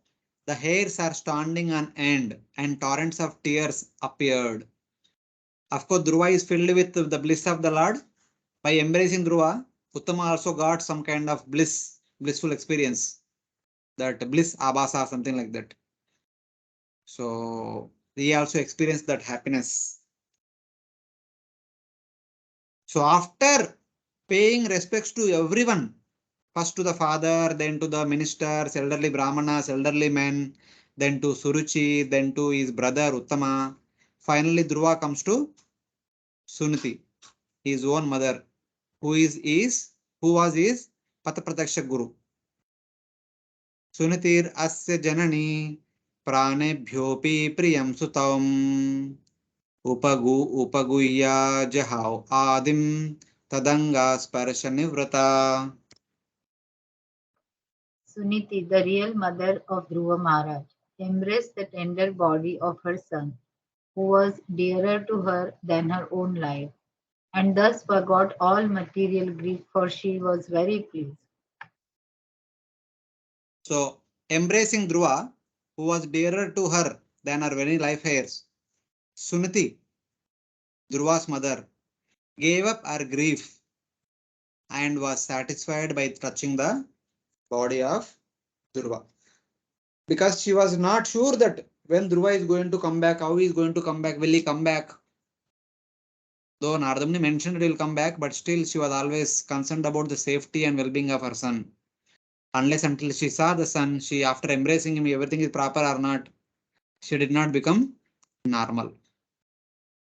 the hairs are standing on end and torrents of tears appeared. Of course, Dhruva is filled with the bliss of the Lord. By embracing Dhruva, Uttama also got some kind of blissful experience. That bliss abhasa, something like that. So he also experienced that happiness. So after paying respects to everyone, first to the father, then to the ministers, elderly brahmanas, elderly men, then to Suruchi, then to his brother Uttama. Finally, Dhruva comes to Suniti, his own mother, who was his Patapratyaksha Guru. Sunitir asya janani pranebhyopi priyam sutam upaguya jahav adim tadanga sparsha nivrata. Suniti, the real mother of Dhruva Maharaj, embraced the tender body of her son, who was dearer to her than her own life, and thus forgot all material grief, for she was very pleased. So, embracing Dhruva, who was dearer to her than her very life heirs, Suniti, Dhruva's mother, gave up her grief and was satisfied by touching the body of Dhruva. Because she was not sure that when Dhruva is going to come back, how he is going to come back, will he come back? Though Nardamni mentioned he will come back, but still she was always concerned about the safety and well-being of her son. Unless until she saw the son, she, after embracing him, everything is proper or not, she did not become normal.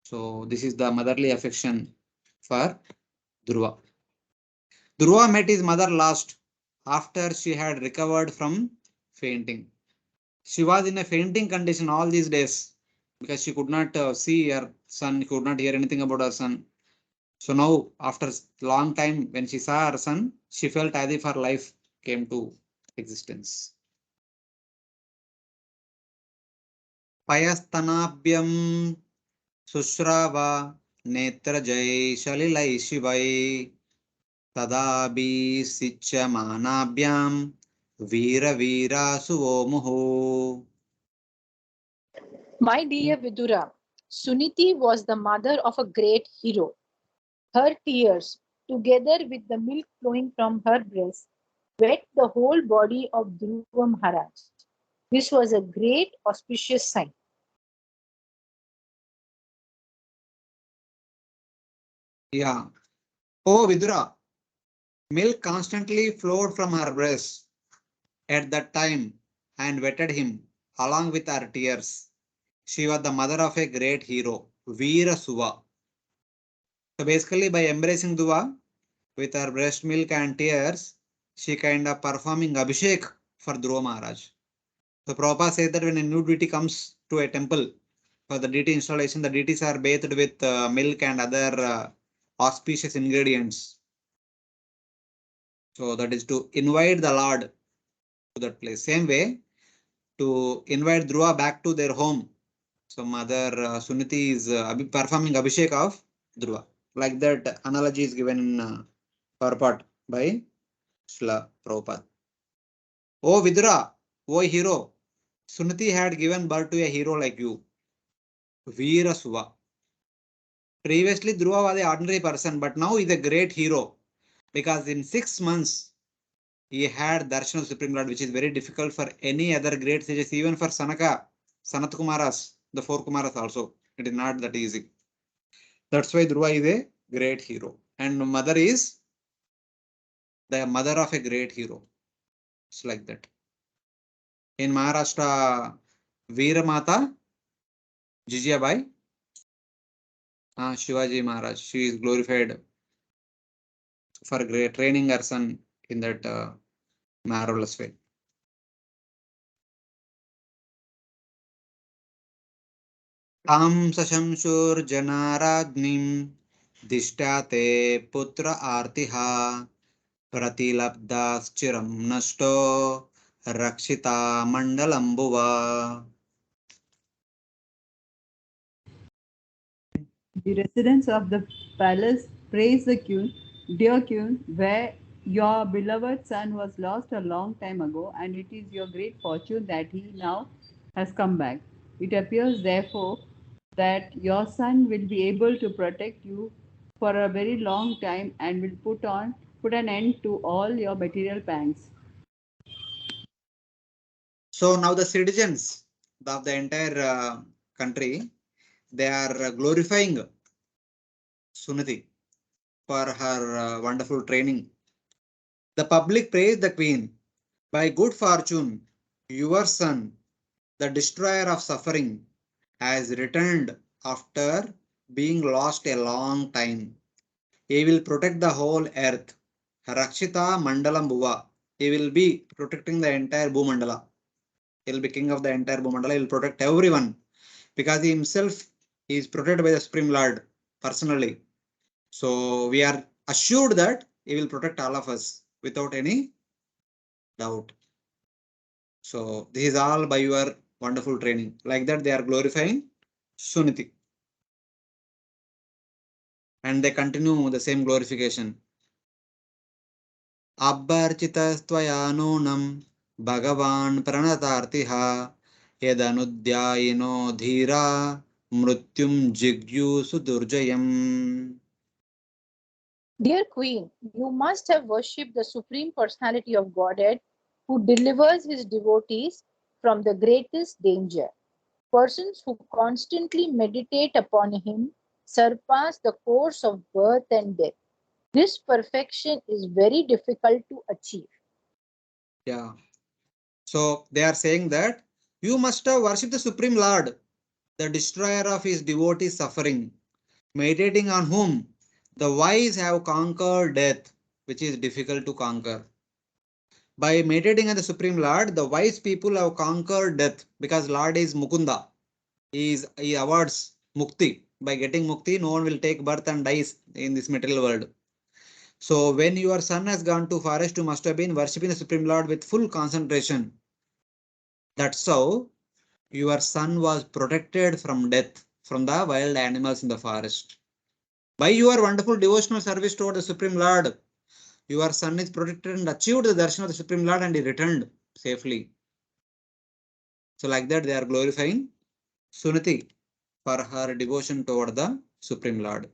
So this is the motherly affection for Dhruva. Dhruva met his mother last after she had recovered from fainting. She was in a fainting condition all these days because she could not see her son, could not hear anything about her son. So now, after long time, when she saw her son, she felt as if her life came to existence. Payastanabhyam sushrava netrajai shalilai shivai tadabi sicha manabhyam veera veera suvomuho. My dear Vidura, Suniti was the mother of a great hero. Her tears, together with the milk flowing from her breast, wet the whole body of Dhruva Maharaj. This was a great auspicious sign. Yeah. Oh Vidura, milk constantly flowed from her breast at that time and wetted him along with her tears. She was the mother of a great hero, Veera Suva. So basically by embracing Dhuva with her breast milk and tears, she kind of performing Abhishek for Dhruva Maharaj. So Prabhupada says that when a new deity comes to a temple for the deity installation, the deities are bathed with milk and other auspicious ingredients. So that is to invite the Lord to that place. Same way, to invite Dhruva back to their home. So Mother Suniti is performing Abhishek of Dhruva. Like that analogy is given in purport by Srila Prabhupada. O Vidura, O hero, Suniti had given birth to a hero like you, Veera Suva. Previously, Dhruva was an ordinary person, but now he is a great hero because in 6 months he had darshan of Supreme Lord, which is very difficult for any other great sages, even for Sanaka, Sanat Kumaras, the 4 Kumaras also. It is not that easy. That's why Dhruva is a great hero, and mother is the mother of a great hero. It's like that. In Maharashtra, Veera Mata, Jijabai, Shivaji Maharaj, she is glorified for great training her son in that marvelous way. Tam sashamshur janaragnim dishtate putra artiha pratilabdaschiram nashto rakshita mandalambuva. The residents of the palace praise the queen, dear queen, where your beloved son was lost a long time ago, and it is your great fortune that he now has come back. It appears, therefore, that your son will be able to protect you for a very long time and will put an end to all your material pangs. So now the citizens of the entire country, they are glorifying Suniti for her wonderful training. The public praise the queen. By good fortune, your son, the destroyer of suffering, has returned after being lost a long time. He will protect the whole earth. Rakshita Mandalam Bhuva. He will be protecting the entire Bhumandala. He will be king of the entire Bhumandala. He will protect everyone because he himself is protected by the Supreme Lord personally. So we are assured that he will protect all of us without any doubt. So this is all by your wonderful training. Like that, they are glorifying Suniti. And they continue the same glorification. Abbarchita nunam Bhagavan pranatartiha yadanudhyayino dhira mrutyum jigyu sudurjayam. Dear Queen, you must have worshipped the Supreme Personality of Godhead who delivers his devotees from the greatest danger. Persons who constantly meditate upon him surpass the course of birth and death. This perfection is very difficult to achieve. Yeah. So they are saying that you must have worshipped the Supreme Lord, the destroyer of his devotees' suffering, meditating on whom the wise have conquered death, which is difficult to conquer. By meditating on the Supreme Lord, the wise people have conquered death because Lord is Mukunda. He awards Mukti. By getting Mukti, no one will take birth and dies in this material world. So when your son has gone to forest, you must have been worshipping the Supreme Lord with full concentration. That's how your son was protected from death from the wild animals in the forest. By your wonderful devotional service toward the Supreme Lord, your son is protected and achieved the darshan of the Supreme Lord and he returned safely. So like that, they are glorifying Suniti for her devotion toward the Supreme Lord.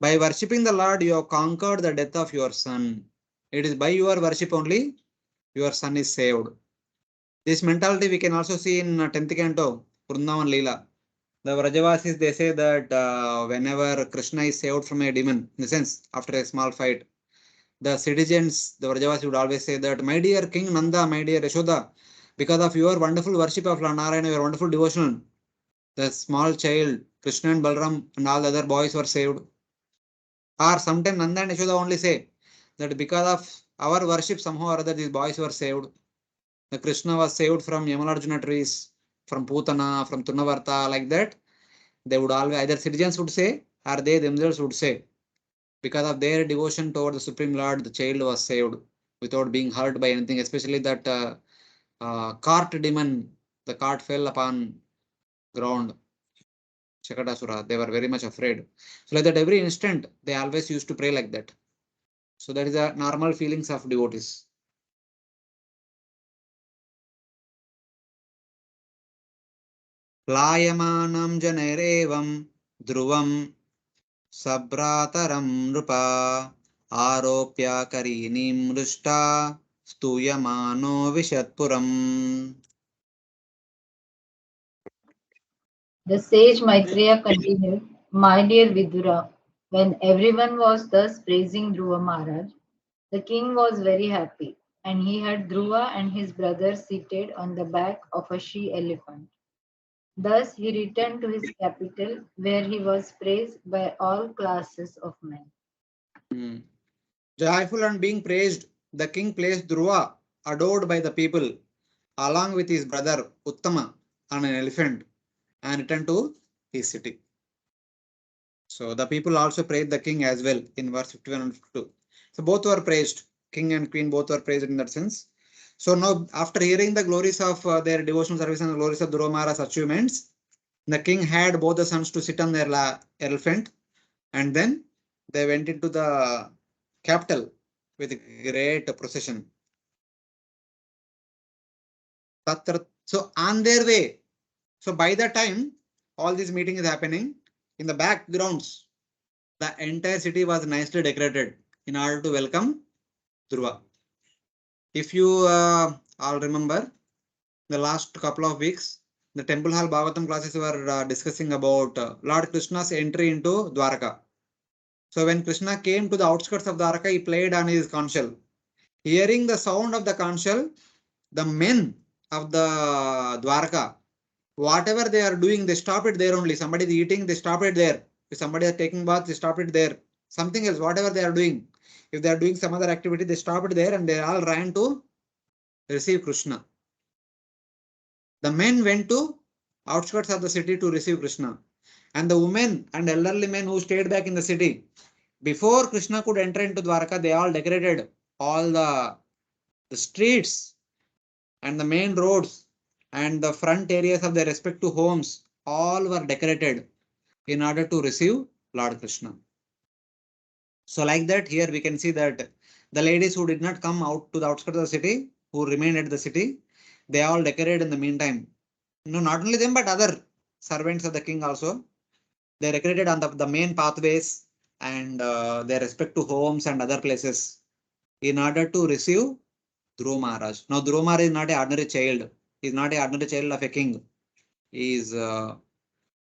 By worshipping the Lord, you have conquered the death of your son. It is by your worship only your son is saved. This mentality we can also see in 10th canto, Vrindavan Leela. The Vrajavasis, they say that whenever Krishna is saved from a demon, in the sense, after a small fight, the citizens, the Vrajavasis would always say that, my dear King Nanda, my dear Yashoda, because of your wonderful worship of Lord Narayana, your wonderful devotion, the small child, Krishna and Balram and all the other boys were saved. Or sometimes Nanda and Yashoda only say that because of our worship, somehow or other, these boys were saved. The Krishna was saved from Yamalarjuna trees, from Putana, from Tunavarta, like that. They would always, either citizens would say, or they themselves would say, because of their devotion toward the Supreme Lord, the child was saved without being hurt by anything, especially that cart demon, the cart fell upon ground. Shakatasura, they were very much afraid. So like that every instant, they always used to pray like that. So that is the normal feelings of devotees. Layamanam janarevam dhruvam sabrataram nrupa aropya karinim rushta stuyamano vishatpuram. The sage Maitreya continued, My dear Vidura, when everyone was thus praising Dhruva Maharaj, the king was very happy, and he had Dhruva and his brother seated on the back of a she-elephant. Thus he returned to his capital, where he was praised by all classes of men. Joyful and being praised, the king placed Dhruva, adored by the people, along with his brother Uttama on an elephant and returned to his city. So the people also praised the king as well in verse 51 and 52. So both were praised, king and queen both were praised in that sense. So now after hearing the glories of their devotional service and the glories of Dhruva Maharaj's achievements, the king had both the sons to sit on their elephant and then they went into the capital with a great procession. So on their way, so by the time all this meeting is happening, in the backgrounds, the entire city was nicely decorated in order to welcome Dhruva. If you all remember, the last couple of weeks, the Temple Hall Bhagavatam classes were discussing about Lord Krishna's entry into Dwaraka. So when Krishna came to the outskirts of Dwaraka, he played on his conch shell. Hearing the sound of the conch shell, the men of the Dwaraka, whatever they are doing, they stop it there only. Somebody is eating, they stop it there. If somebody is taking bath, they stop it there. Something else, whatever they are doing. If they are doing some other activity, they stop it there and they all ran to receive Krishna. The men went to outskirts of the city to receive Krishna. And the women and elderly men who stayed back in the city, before Krishna could enter into Dwaraka, they all decorated all the streets and the main roads and the front areas of their respective homes all were decorated in order to receive Lord Krishna. So like that, here we can see that the ladies who did not come out to the outskirts of the city, who remained at the city, they all decorated in the meantime. No, not only them, but other servants of the king also. They decorated on the main pathways and their respective homes and other places in order to receive Dhruva Maharaj. Now, Dhruva Maharaj is not an ordinary child. He is not an ordinary child of a king. He is the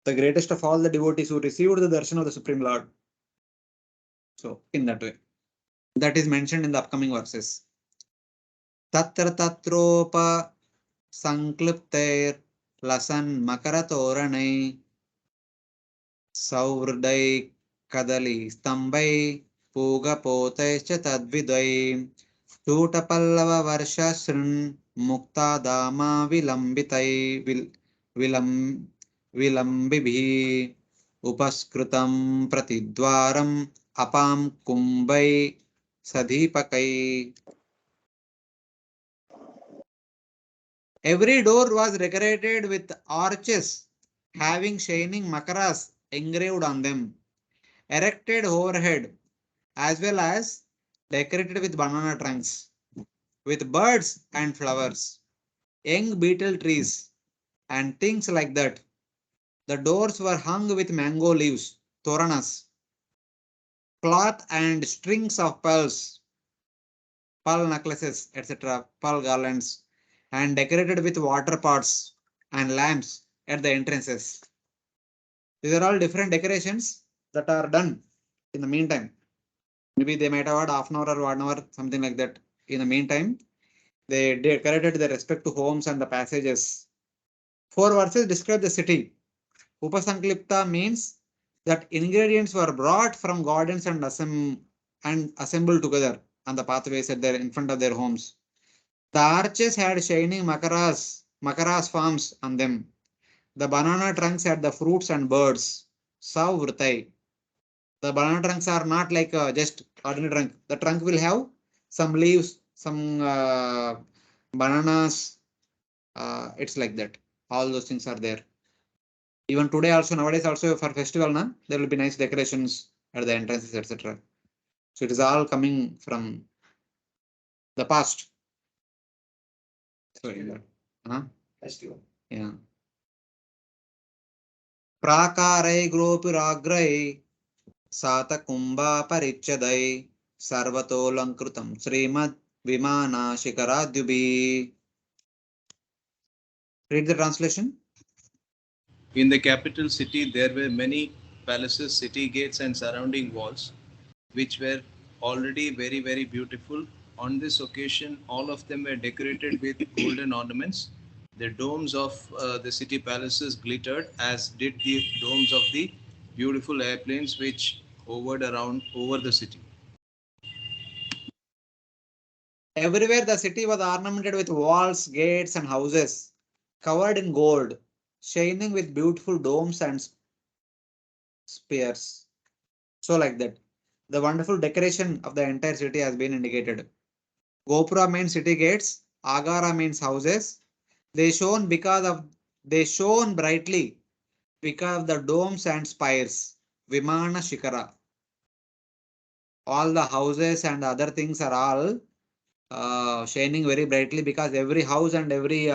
greatest of all the devotees who received the darshan of the Supreme Lord. So, in that way, that is mentioned in the upcoming verses. Tatra tatropa sankliptair lasan makaratoranai sauhridai kadali stambai pugapotaischa tadvidai Chutapallava Varshasrin Mukta Dama Vilambitai Vilambibhi Upaskrutam Pratidwaram Apam Kumbai Sadhipakai. Every door was decorated with arches having shining makaras engraved on them, erected overhead, as well as decorated with banana trunks, with birds and flowers, young beetle trees, and things like that. The doors were hung with mango leaves, toranas, cloth and strings of pearls, pearl necklaces, etc., pearl garlands, and decorated with water pots and lamps at the entrances. These are all different decorations that are done in the meantime. Maybe they might have had half an hour or 1 hour, something like that. In the meantime, they decorated their respective homes and the passages. 4 verses describe the city. Upasanklipta means that ingredients were brought from gardens and assembled together on the pathways in front of their homes. The arches had shining makaras farms on them. The banana trunks had the fruits and birds. Savvritai. The banana trunks are not like just ordinary trunk. The trunk will have some leaves, some bananas. It's like that. All those things are there. Even today also, nowadays also for festival, there will be nice decorations at the entrances, etc. So it is all coming from the past. So festival. Yeah. Prakarai gropiragrai Sata Kumbha Parichadai Sarvato Lankrutam Srimad Vimana Shikaradyubi. Read the translation. In the capital city, there were many palaces, city gates, and surrounding walls, which were already very, very beautiful. On this occasion, all of them were decorated with golden ornaments. The domes of the city palaces glittered, as did the domes of the beautiful airplanes which hovered around over the city. Everywhere the city was ornamented with walls, gates, and houses covered in gold, shining with beautiful domes and spires. So, like that, the wonderful decoration of the entire city has been indicated. Gopura means city gates, Agara means houses. They shone brightly because of the domes and spires. Vimana Shikara. All the houses and other things are all shining very brightly because every house and every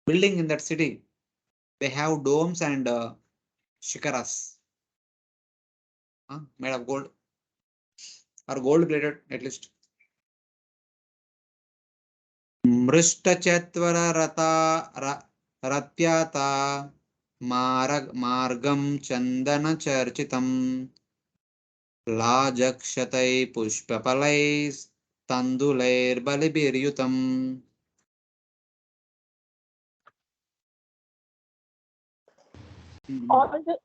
building in that city, they have domes and shikaras made of gold or gold plated at least. Mrishta Chatvara Ratyata Margam Chandana Charchitam Lajakshatai Pushpapalais Tandulair Balibiryutam. All the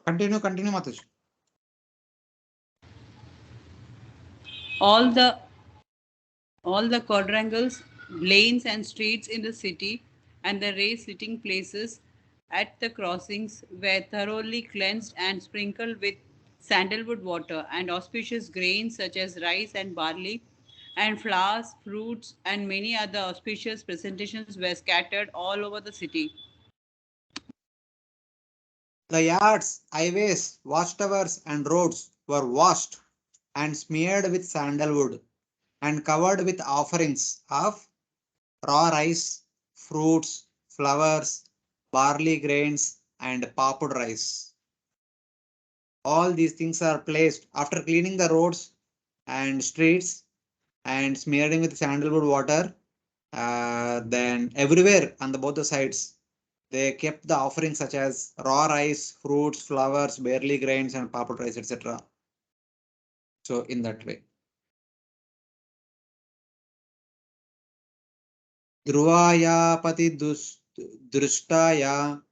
Continue, Mataji. All the quadrangles, lanes and streets in the city and the raised sitting places at the crossings were thoroughly cleansed and sprinkled with sandalwood water, and auspicious grains such as rice and barley, and flowers, fruits, and many other auspicious presentations were scattered all over the city. The yards, highways, watchtowers, and roads were washed and smeared with sandalwood and covered with offerings of raw rice, fruits, flowers, barley grains, and popped rice. All these things are placed after cleaning the roads and streets and smearing with sandalwood water. Then everywhere on the both the sides, they kept the offerings such as raw rice, fruits, flowers, barley grains, and popped rice, etc. So in that way. Dhruvaya pati drishtaya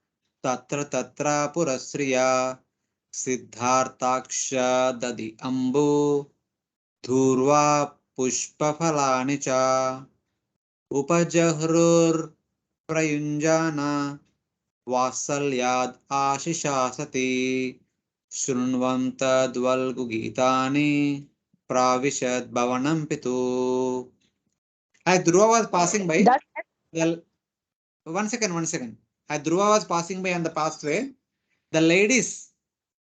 tatra tatra purasriya siddhartaksha dadi ambu dhurva pushpafalani cha upajahrur prayunjana वात्सल्याद् आशिषासति शृण्वन्तद्वल्गुगीतानि प्राविशद् भवनं पितु. As Dhruva was passing by, That well, one second. As Dhruva was passing by on the pathway, the ladies,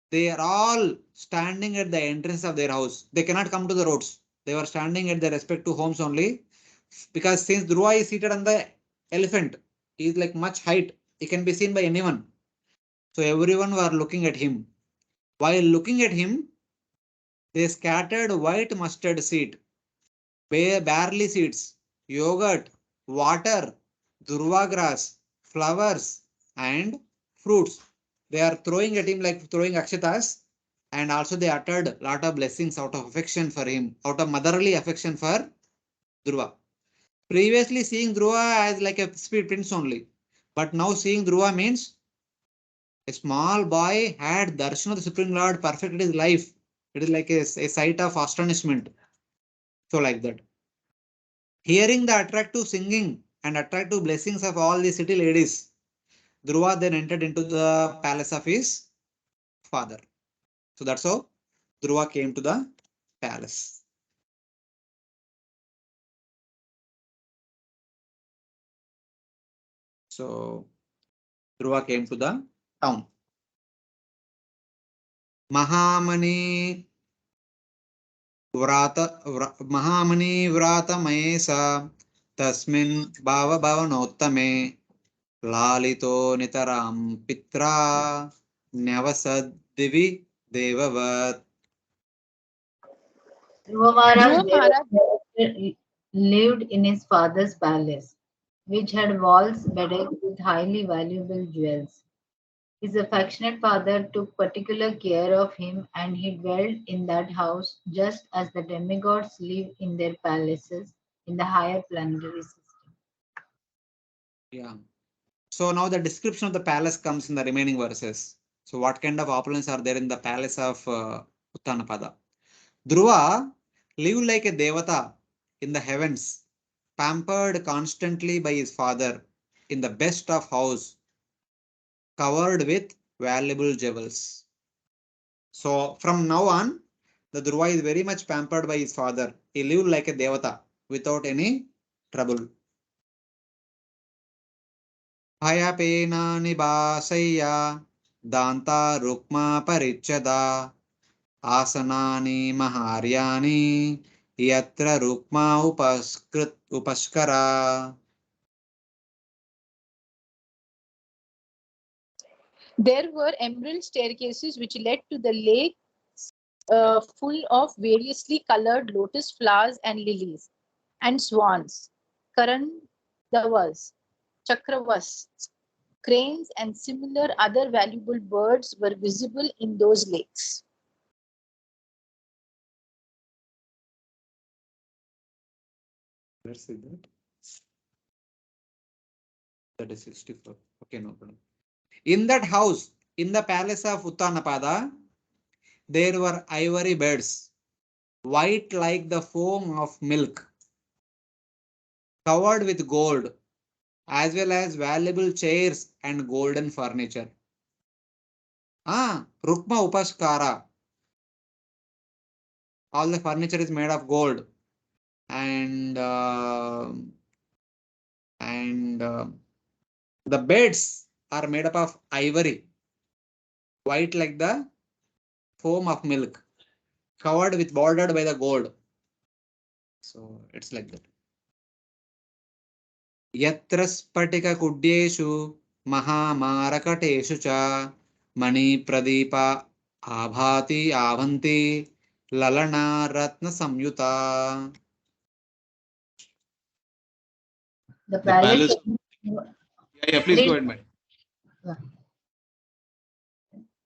they are all standing at the entrance of their house. They cannot come to the roads. They were standing at their respective homes only, because since Dhruva is seated on the elephant, he is like much height. He can be seen by anyone. So everyone were looking at him. While looking at him, they scattered white mustard seed, barley seeds, yogurt, water, durva grass, flowers, and fruits. They are throwing at him like throwing akshatas, and also they uttered a lot of blessings out of affection for him, out of motherly affection for Dhruva. Previously seeing Dhruva as like a spirit prince only, but now seeing Dhruva means a small boy had darshan of the Supreme Lord, perfected his life. It is like a sight of astonishment. So like that. Hearing the attractive singing and attractive blessings of all the city ladies, Dhruva then entered into the palace of his father. So that's how Dhruva came to the palace. So Dhruva came to the town. Mahamani Vrata Mahesa Tasmin Bhava Bhavanottame Lalito Nitaram Pitra Nyavasad Divi Devavat. Dhruva Dhruva Maharaj Maharaj lived in his father's palace, which had walls bedecked with highly valuable jewels. His affectionate father took particular care of him, and he dwelt in that house just as the demigods live in their palaces in the higher planetary system. Yeah. So now the description of the palace comes in the remaining verses. So what kind of opulence are there in the palace of Uttanapada? Dhruva lived like a devata in the heavens, pampered constantly by his father in the best of house, covered with valuable jewels. So from now on, the Dhruva is very much pampered by his father. He lived like a devata without any trouble. Bhayapena nibasaya danta rukma parichada asanani maharyani yatra rukma upaskara. There were emerald staircases which led to the lake full of variously colored lotus flowers and lilies, and swans, karandavas, chakravas, cranes, and similar other valuable birds were visible in those lakes. Let's see that. That is 64. Okay, no problem. In that house, in the palace of Uttanapada, there were ivory beds, white like the foam of milk, covered with gold, as well as valuable chairs and golden furniture. Rukma Upaskara. All the furniture is made of gold, and the beds are made up of ivory, white like the foam of milk, covered with bordered by the gold. So it's like that. Yatra spatika kudyeshu महामारकटेषु च मणिप्रदीपा आभाति आभन्ति ललना रत्न संयुता. The The palace. palace. Yeah, please go ahead, madam.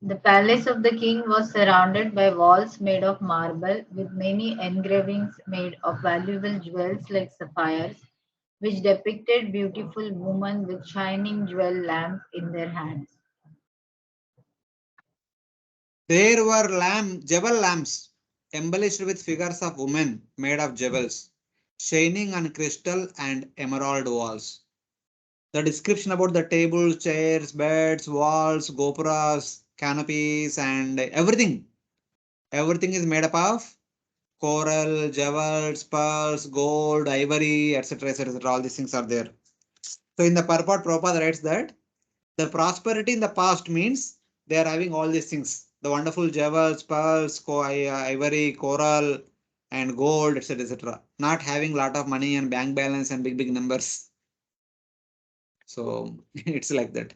The palace of the king was surrounded by walls made of marble with many engravings made of valuable jewels like sapphires, which depicted beautiful women with shining jewel lamps in their hands. There were jewel lamps embellished with figures of women made of jewels, shining on crystal and emerald walls. The description about the tables, chairs, beds, walls, gopuras, canopies, and everything is made up of coral, jewels, pearls, gold, ivory, etc. etc. All these things are there. So in the purport, Prabhupada writes that the prosperity in the past means they are having all these things. The wonderful jewels, pearls, ivory, coral, and gold, etc. etc. Not having lot of money and bank balance and big numbers. So it's like that.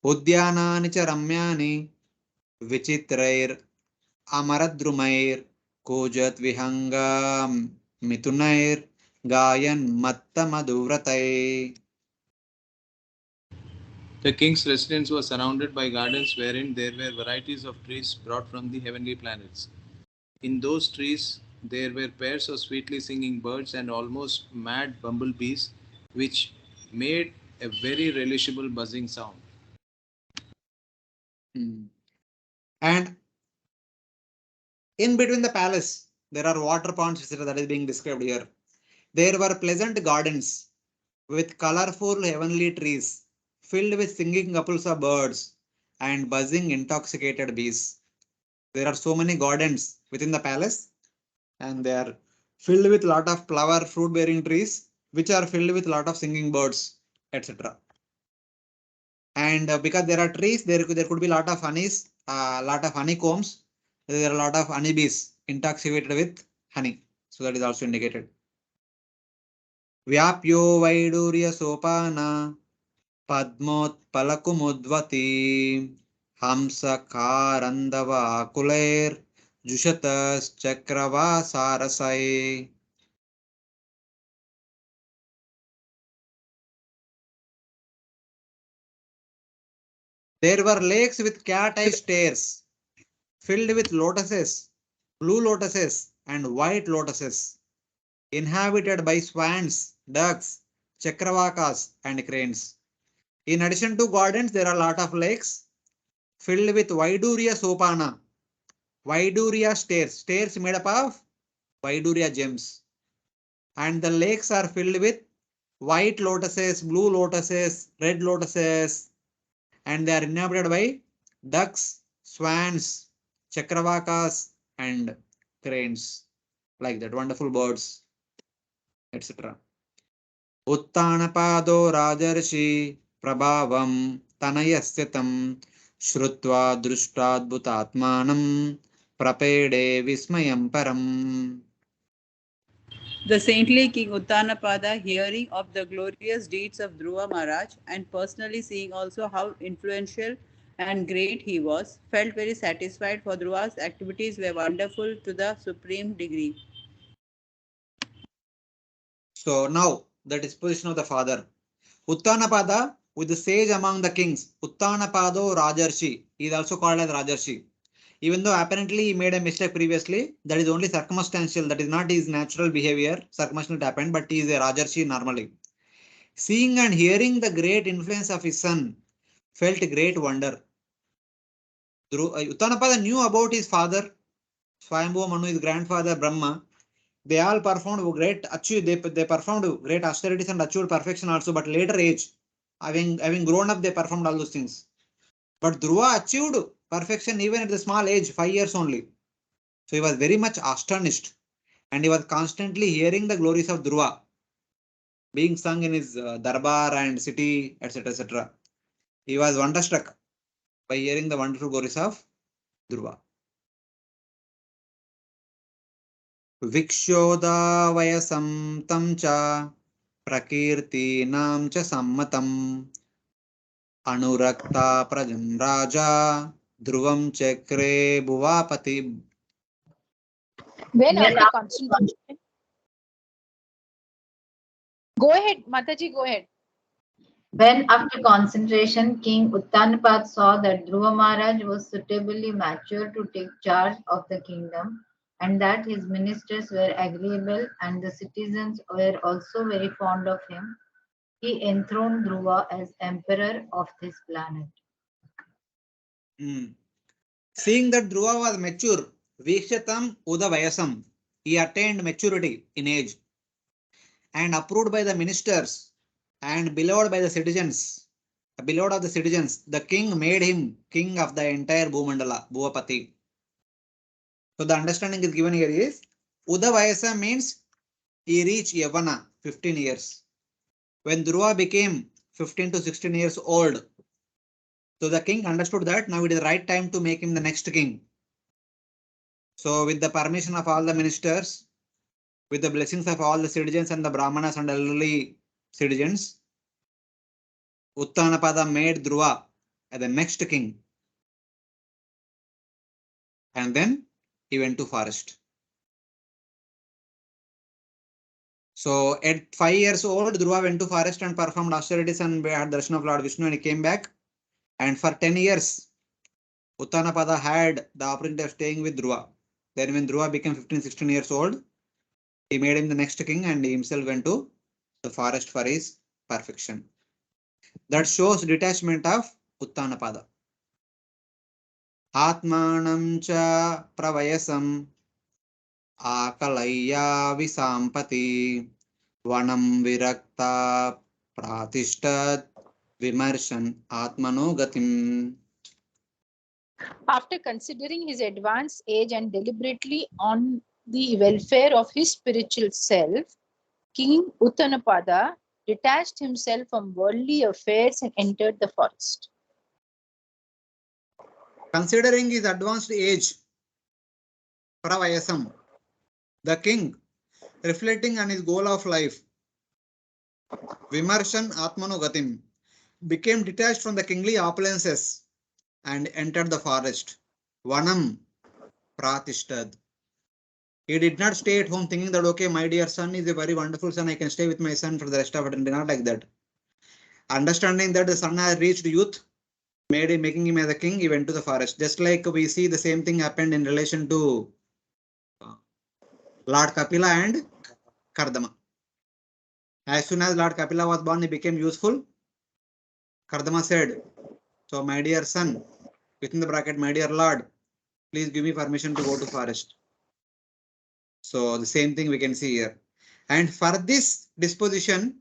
उद्यानानि च रम्यानि विचित्रैर अमरद्रुमैर कूजत विहंगा मिथुनैर गायन मत्त मधुव्रतै. The king's residence was surrounded by gardens wherein there were varieties of trees brought from the heavenly planets. In those trees, there were pairs of sweetly singing birds and almost mad bumblebees, which made a very relishable buzzing sound. And in between the palace, there are water ponds, etc. That is being described here. There were pleasant gardens with colorful heavenly trees filled with singing couples of birds and buzzing intoxicated bees. There are so many gardens within the palace, and they are filled with lot of flower fruit bearing trees which are filled with lot of singing birds, etc. And because there are trees, there could be lot of honeys, lot of honeycombs. There are a lot of honeybees intoxicated with honey. So that is also indicated. Vyapyo vaidurya sopana padmotpalakumudvati hamsa karandava kuler jushatas chakrava sarasai. There were lakes with cat-eye stairs filled with lotuses, blue lotuses and white lotuses, inhabited by swans, ducks, chakravakas and cranes. In addition to gardens, there are a lot of lakes filled with Vaidurya Sopana, Vaidurya stairs made up of Vaidurya gems. And the lakes are filled with white lotuses, blue lotuses, red lotuses, and they are inhabited by ducks, swans, chakravakas, and cranes, like that, wonderful birds, etc. Uttanapado Rajarshi Prabhavam Tanayasyatam Shrutva Drushtadbhutatmanam Prapede Vismayam Param. The saintly King Uttanapada, hearing of the glorious deeds of Dhruva Maharaj and personally seeing also how influential and great he was, felt very satisfied, for Dhruva's activities were wonderful to the supreme degree. So now the disposition of the father. Uttanapada, with the sage among the kings, Uttanapado Rajarshi, he is also called as Rajarshi. Even though apparently he made a mistake previously, that is only circumstantial, that is not his natural behavior, circumstantial happened, but he is a Rajarshi normally. Seeing and hearing the great influence of his son, felt great wonder. Uttanapada knew about his father, Swayambhu Manu, his grandfather Brahma. They all performed great they performed great austerities and achieved perfection also, but later age, having grown up, they performed all those things. But Dhruva achieved perfection even at the small age, 5 years only. So he was very much astonished and he was constantly hearing the glories of Dhruva being sung in his darbar and city, etc. etc. He was wonderstruck by hearing the wonderful glories of Dhruva. Vikshoda vayasam tam cha prakirtinam cha sammatam anurakta prajam raja dhruvam chakre bhuvapati. When When after concentration, go ahead, Mataji, go ahead. When after concentration, King Uttanapad saw that Dhruva Maharaj was suitably mature to take charge of the kingdom and that his ministers were agreeable and the citizens were also very fond of him, he enthroned Dhruva as emperor of this planet. Seeing that Dhruva was mature, Vikshatam Uda Vayasam, he attained maturity in age and approved by the ministers and beloved by the citizens. Beloved of the citizens, the king made him king of the entire Bhumandala, Bhuvapati. So the understanding is given here is Uda Vayasa means he reached Yavana, 15 years. When Dhruva became 15 to 16 years old, so the king understood that now it is the right time to make him the next king. So with the permission of all the ministers, with the blessings of all the citizens and the Brahmanas and elderly citizens, Uttanapada made Dhruva as the next king. And then he went to forest. So at 5 years old, Dhruva went to forest and performed austerities and had darshan of Lord Vishnu and he came back. And for 10 years, Uttanapada had the opportunity of staying with Dhruva. Then when Dhruva became 15, 16 years old, he made him the next king and he himself went to the forest for his perfection. That shows detachment of Uttanapada. Atmanam cha pravayasam akalayya visampati vanam virakta pratishtad vimarshan atmano gatim. After considering his advanced age and deliberately on the welfare of his spiritual self, King Uttanapada detached himself from worldly affairs and entered the forest. Considering his advanced age, Pravayasam, the king, reflecting on his goal of life, Vimarshan Atmanogatim, became detached from the kingly opulences and entered the forest. Vanam Pratishtad. He did not stay at home thinking that, okay, my dear son is a very wonderful son, I can stay with my son for the rest of it, and not like that. Understanding that the son has reached youth, making him as a king, he went to the forest. Just like we see the same thing happened in relation to Lord Kapila and Kardama. As soon as Lord Kapila was born, he became useful. Kardama said, so my dear son, within the bracket, my dear Lord, please give me permission to go to forest. So the same thing we can see here. And for this disposition,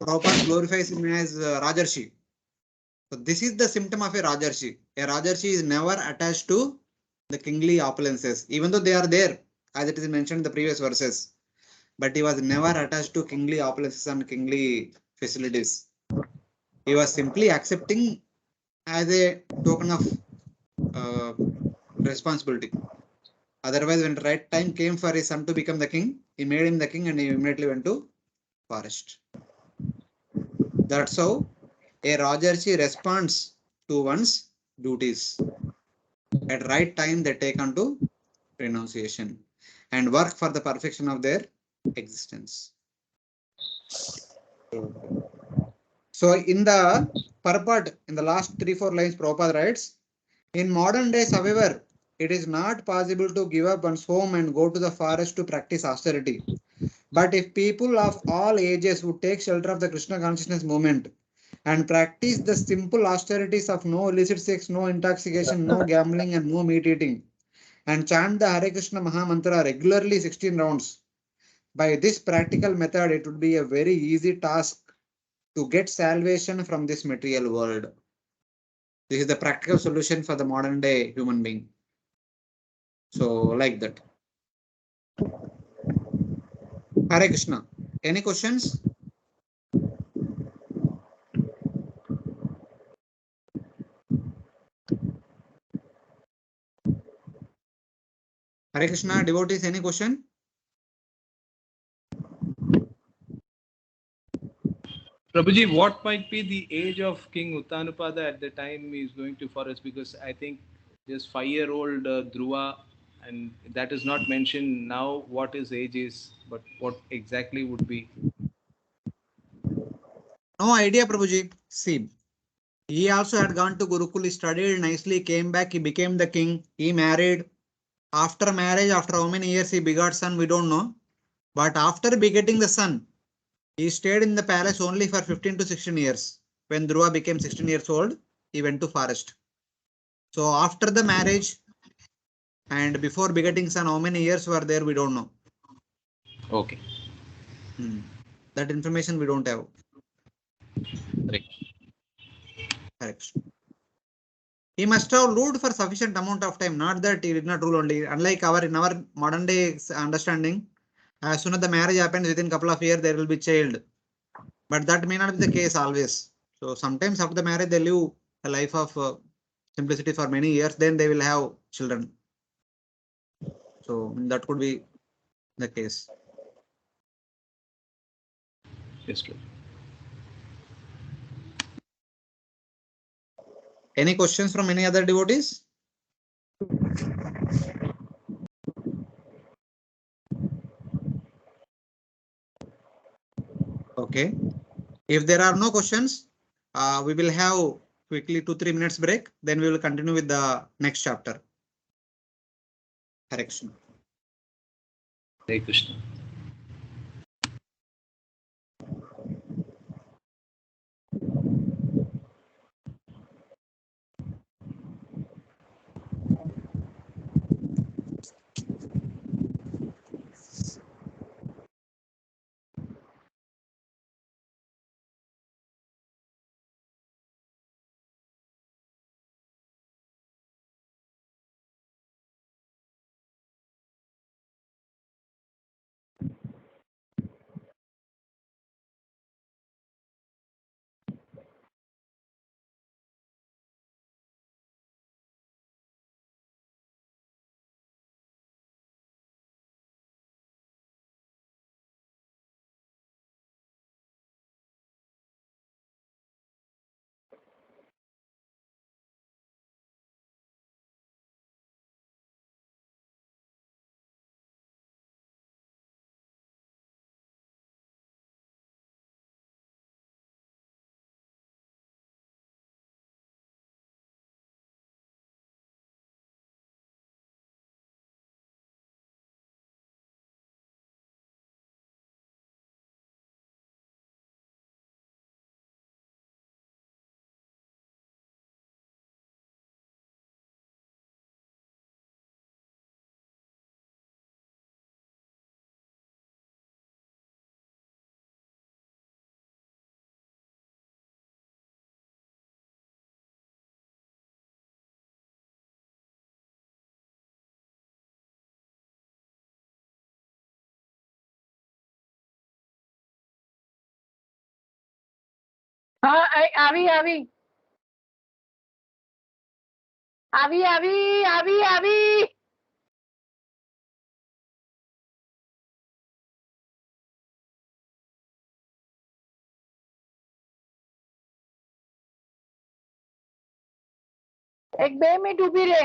Prabhupada glorifies him as Rajarshi. So this is the symptom of a Rajarshi. A Rajarshi is never attached to the kingly opulences, even though they are there, as it is mentioned in the previous verses. But he was never attached to kingly opulences and kingly facilities. He was simply accepting as a token of responsibility. Otherwise, when the right time came for his son to become the king, he made him the king and he immediately went to forest. That's how a Rajarshi responds to one's duties. At right time, they take on to renunciation and work for the perfection of their existence. So in the purport, in the last 3-4 lines, Prabhupada writes, in modern days, however, it is not possible to give up one's home and go to the forest to practice austerity. But if people of all ages would take shelter of the Krishna consciousness movement and practice the simple austerities of no illicit sex, no intoxication, no gambling, and no meat eating, and chant the Hare Krishna Maha Mantra regularly 16 rounds, by this practical method, it would be a very easy task to get salvation from this material world. This is the practical solution for the modern day human being. So like that. Hare Krishna. Any questions? Hare Krishna, devotees, any question? Prabhuji, what might be the age of King Uttanupada at the time he is going to forest? Because I think this 5-year-old Dhruva, and that is not mentioned now what his age is, but what exactly would be. No idea, Prabhuji. See, he also had gone to Gurukul, he studied nicely, came back, he became the king, he married. After marriage, after how many years he begot son, we don't know. But after begetting the son, he stayed in the palace only for 15 to 16 years. When Dhruva became 16 years old, he went to forest. So after the marriage and before begetting son, how many years were there, we don't know. Okay. That information we don't have. Correct. Correct. He must have ruled for sufficient amount of time, not that he did not rule only. Unlike in our modern day understanding, as soon as the marriage happens, within couple of years there will be child. But that may not be the case always. So sometimes after the marriage they live a life of simplicity for many years, then they will have children. So that could be the case. Yes, Lord. Any questions from any other devotees? Okay. If there are no questions, we will have quickly 2-3 minutes break. Then we will continue with the next chapter. Hare Krishna. Hare Krishna. हाँ આવી આવી આવી આવી આવી આવી એક 2 minute ઊભી રહે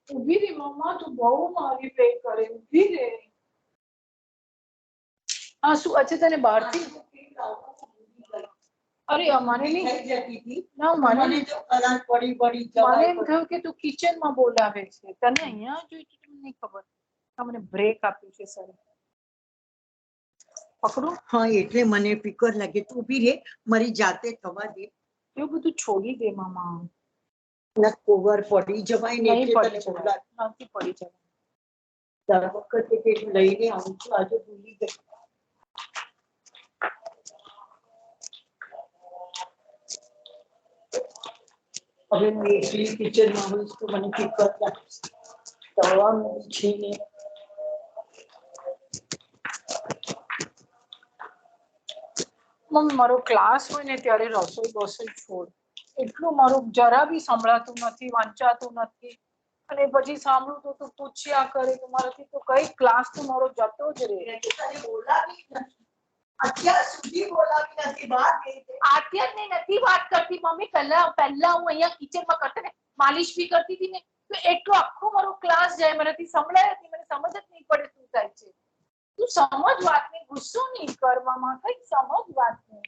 ઊભી રે મમ્મા તું બહુ મારી પ્લે કરે ઊભી રે હા શું અચ્છા તને બહારથી અરે અમારે નહીં ના મને મને એમ થયું કે તું કિચનમાં બોલાવે છે તને અહીંયા જોઈ તો મને નહીં ખબર તમને બ્રેક આપ્યું છે સર પકડું હા એટલે મને ફિકર લાગે તું ઊભી રે મારી જાતે થવા દે એવું બધું છોડી દે મામા ના કોવર પડી જવાય ને નહીં એટલે પડી તને જવાય બોલા નથી પડી જવાય દર વખતે કે લઈને આવું છું આજે ભૂલી ગઈ હવે હું એકલી કિચનમાં હોઈશ તો મને ફિકર લાગશે દવાનું છે ને મમ્મી મારો ક્લાસ હોય ને ત્યારે રસોઈ બસોઈ છોડ એટલું મારું જરા બી સંભળાતું નથી વાંચાતું નથી અને પછી સાંભળું તો તું પૂછ્યા કરે તો મારાથી તો કઈ ક્લાસ તો મારો જતો જ રહે તને બોલાવી નથી અત્યાર સુધી બોલાવી નથી વાત એ છે. અત્યારે નથી વાત કરતી મમ્મી પહેલા હું અહીંયા કિચનમાં કરતી ને માલિશ બી કરતી હતી ને તો એટલો આખો મારો ક્લાસ જાય મારાથી સંભળાય હતી મને સમજ જ નહીં પડે શું થાય છે તું સમજ વાતને ગુસ્સો નહીં કર મામા કઈ સમજ વાતને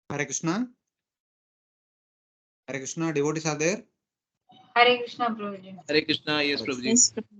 Hare Krishna. Hare Krishna. Devotees are there? Hare Krishna, Prabhuji. Hare Krishna, yes, Prabhuji. Yes, Prabhuji.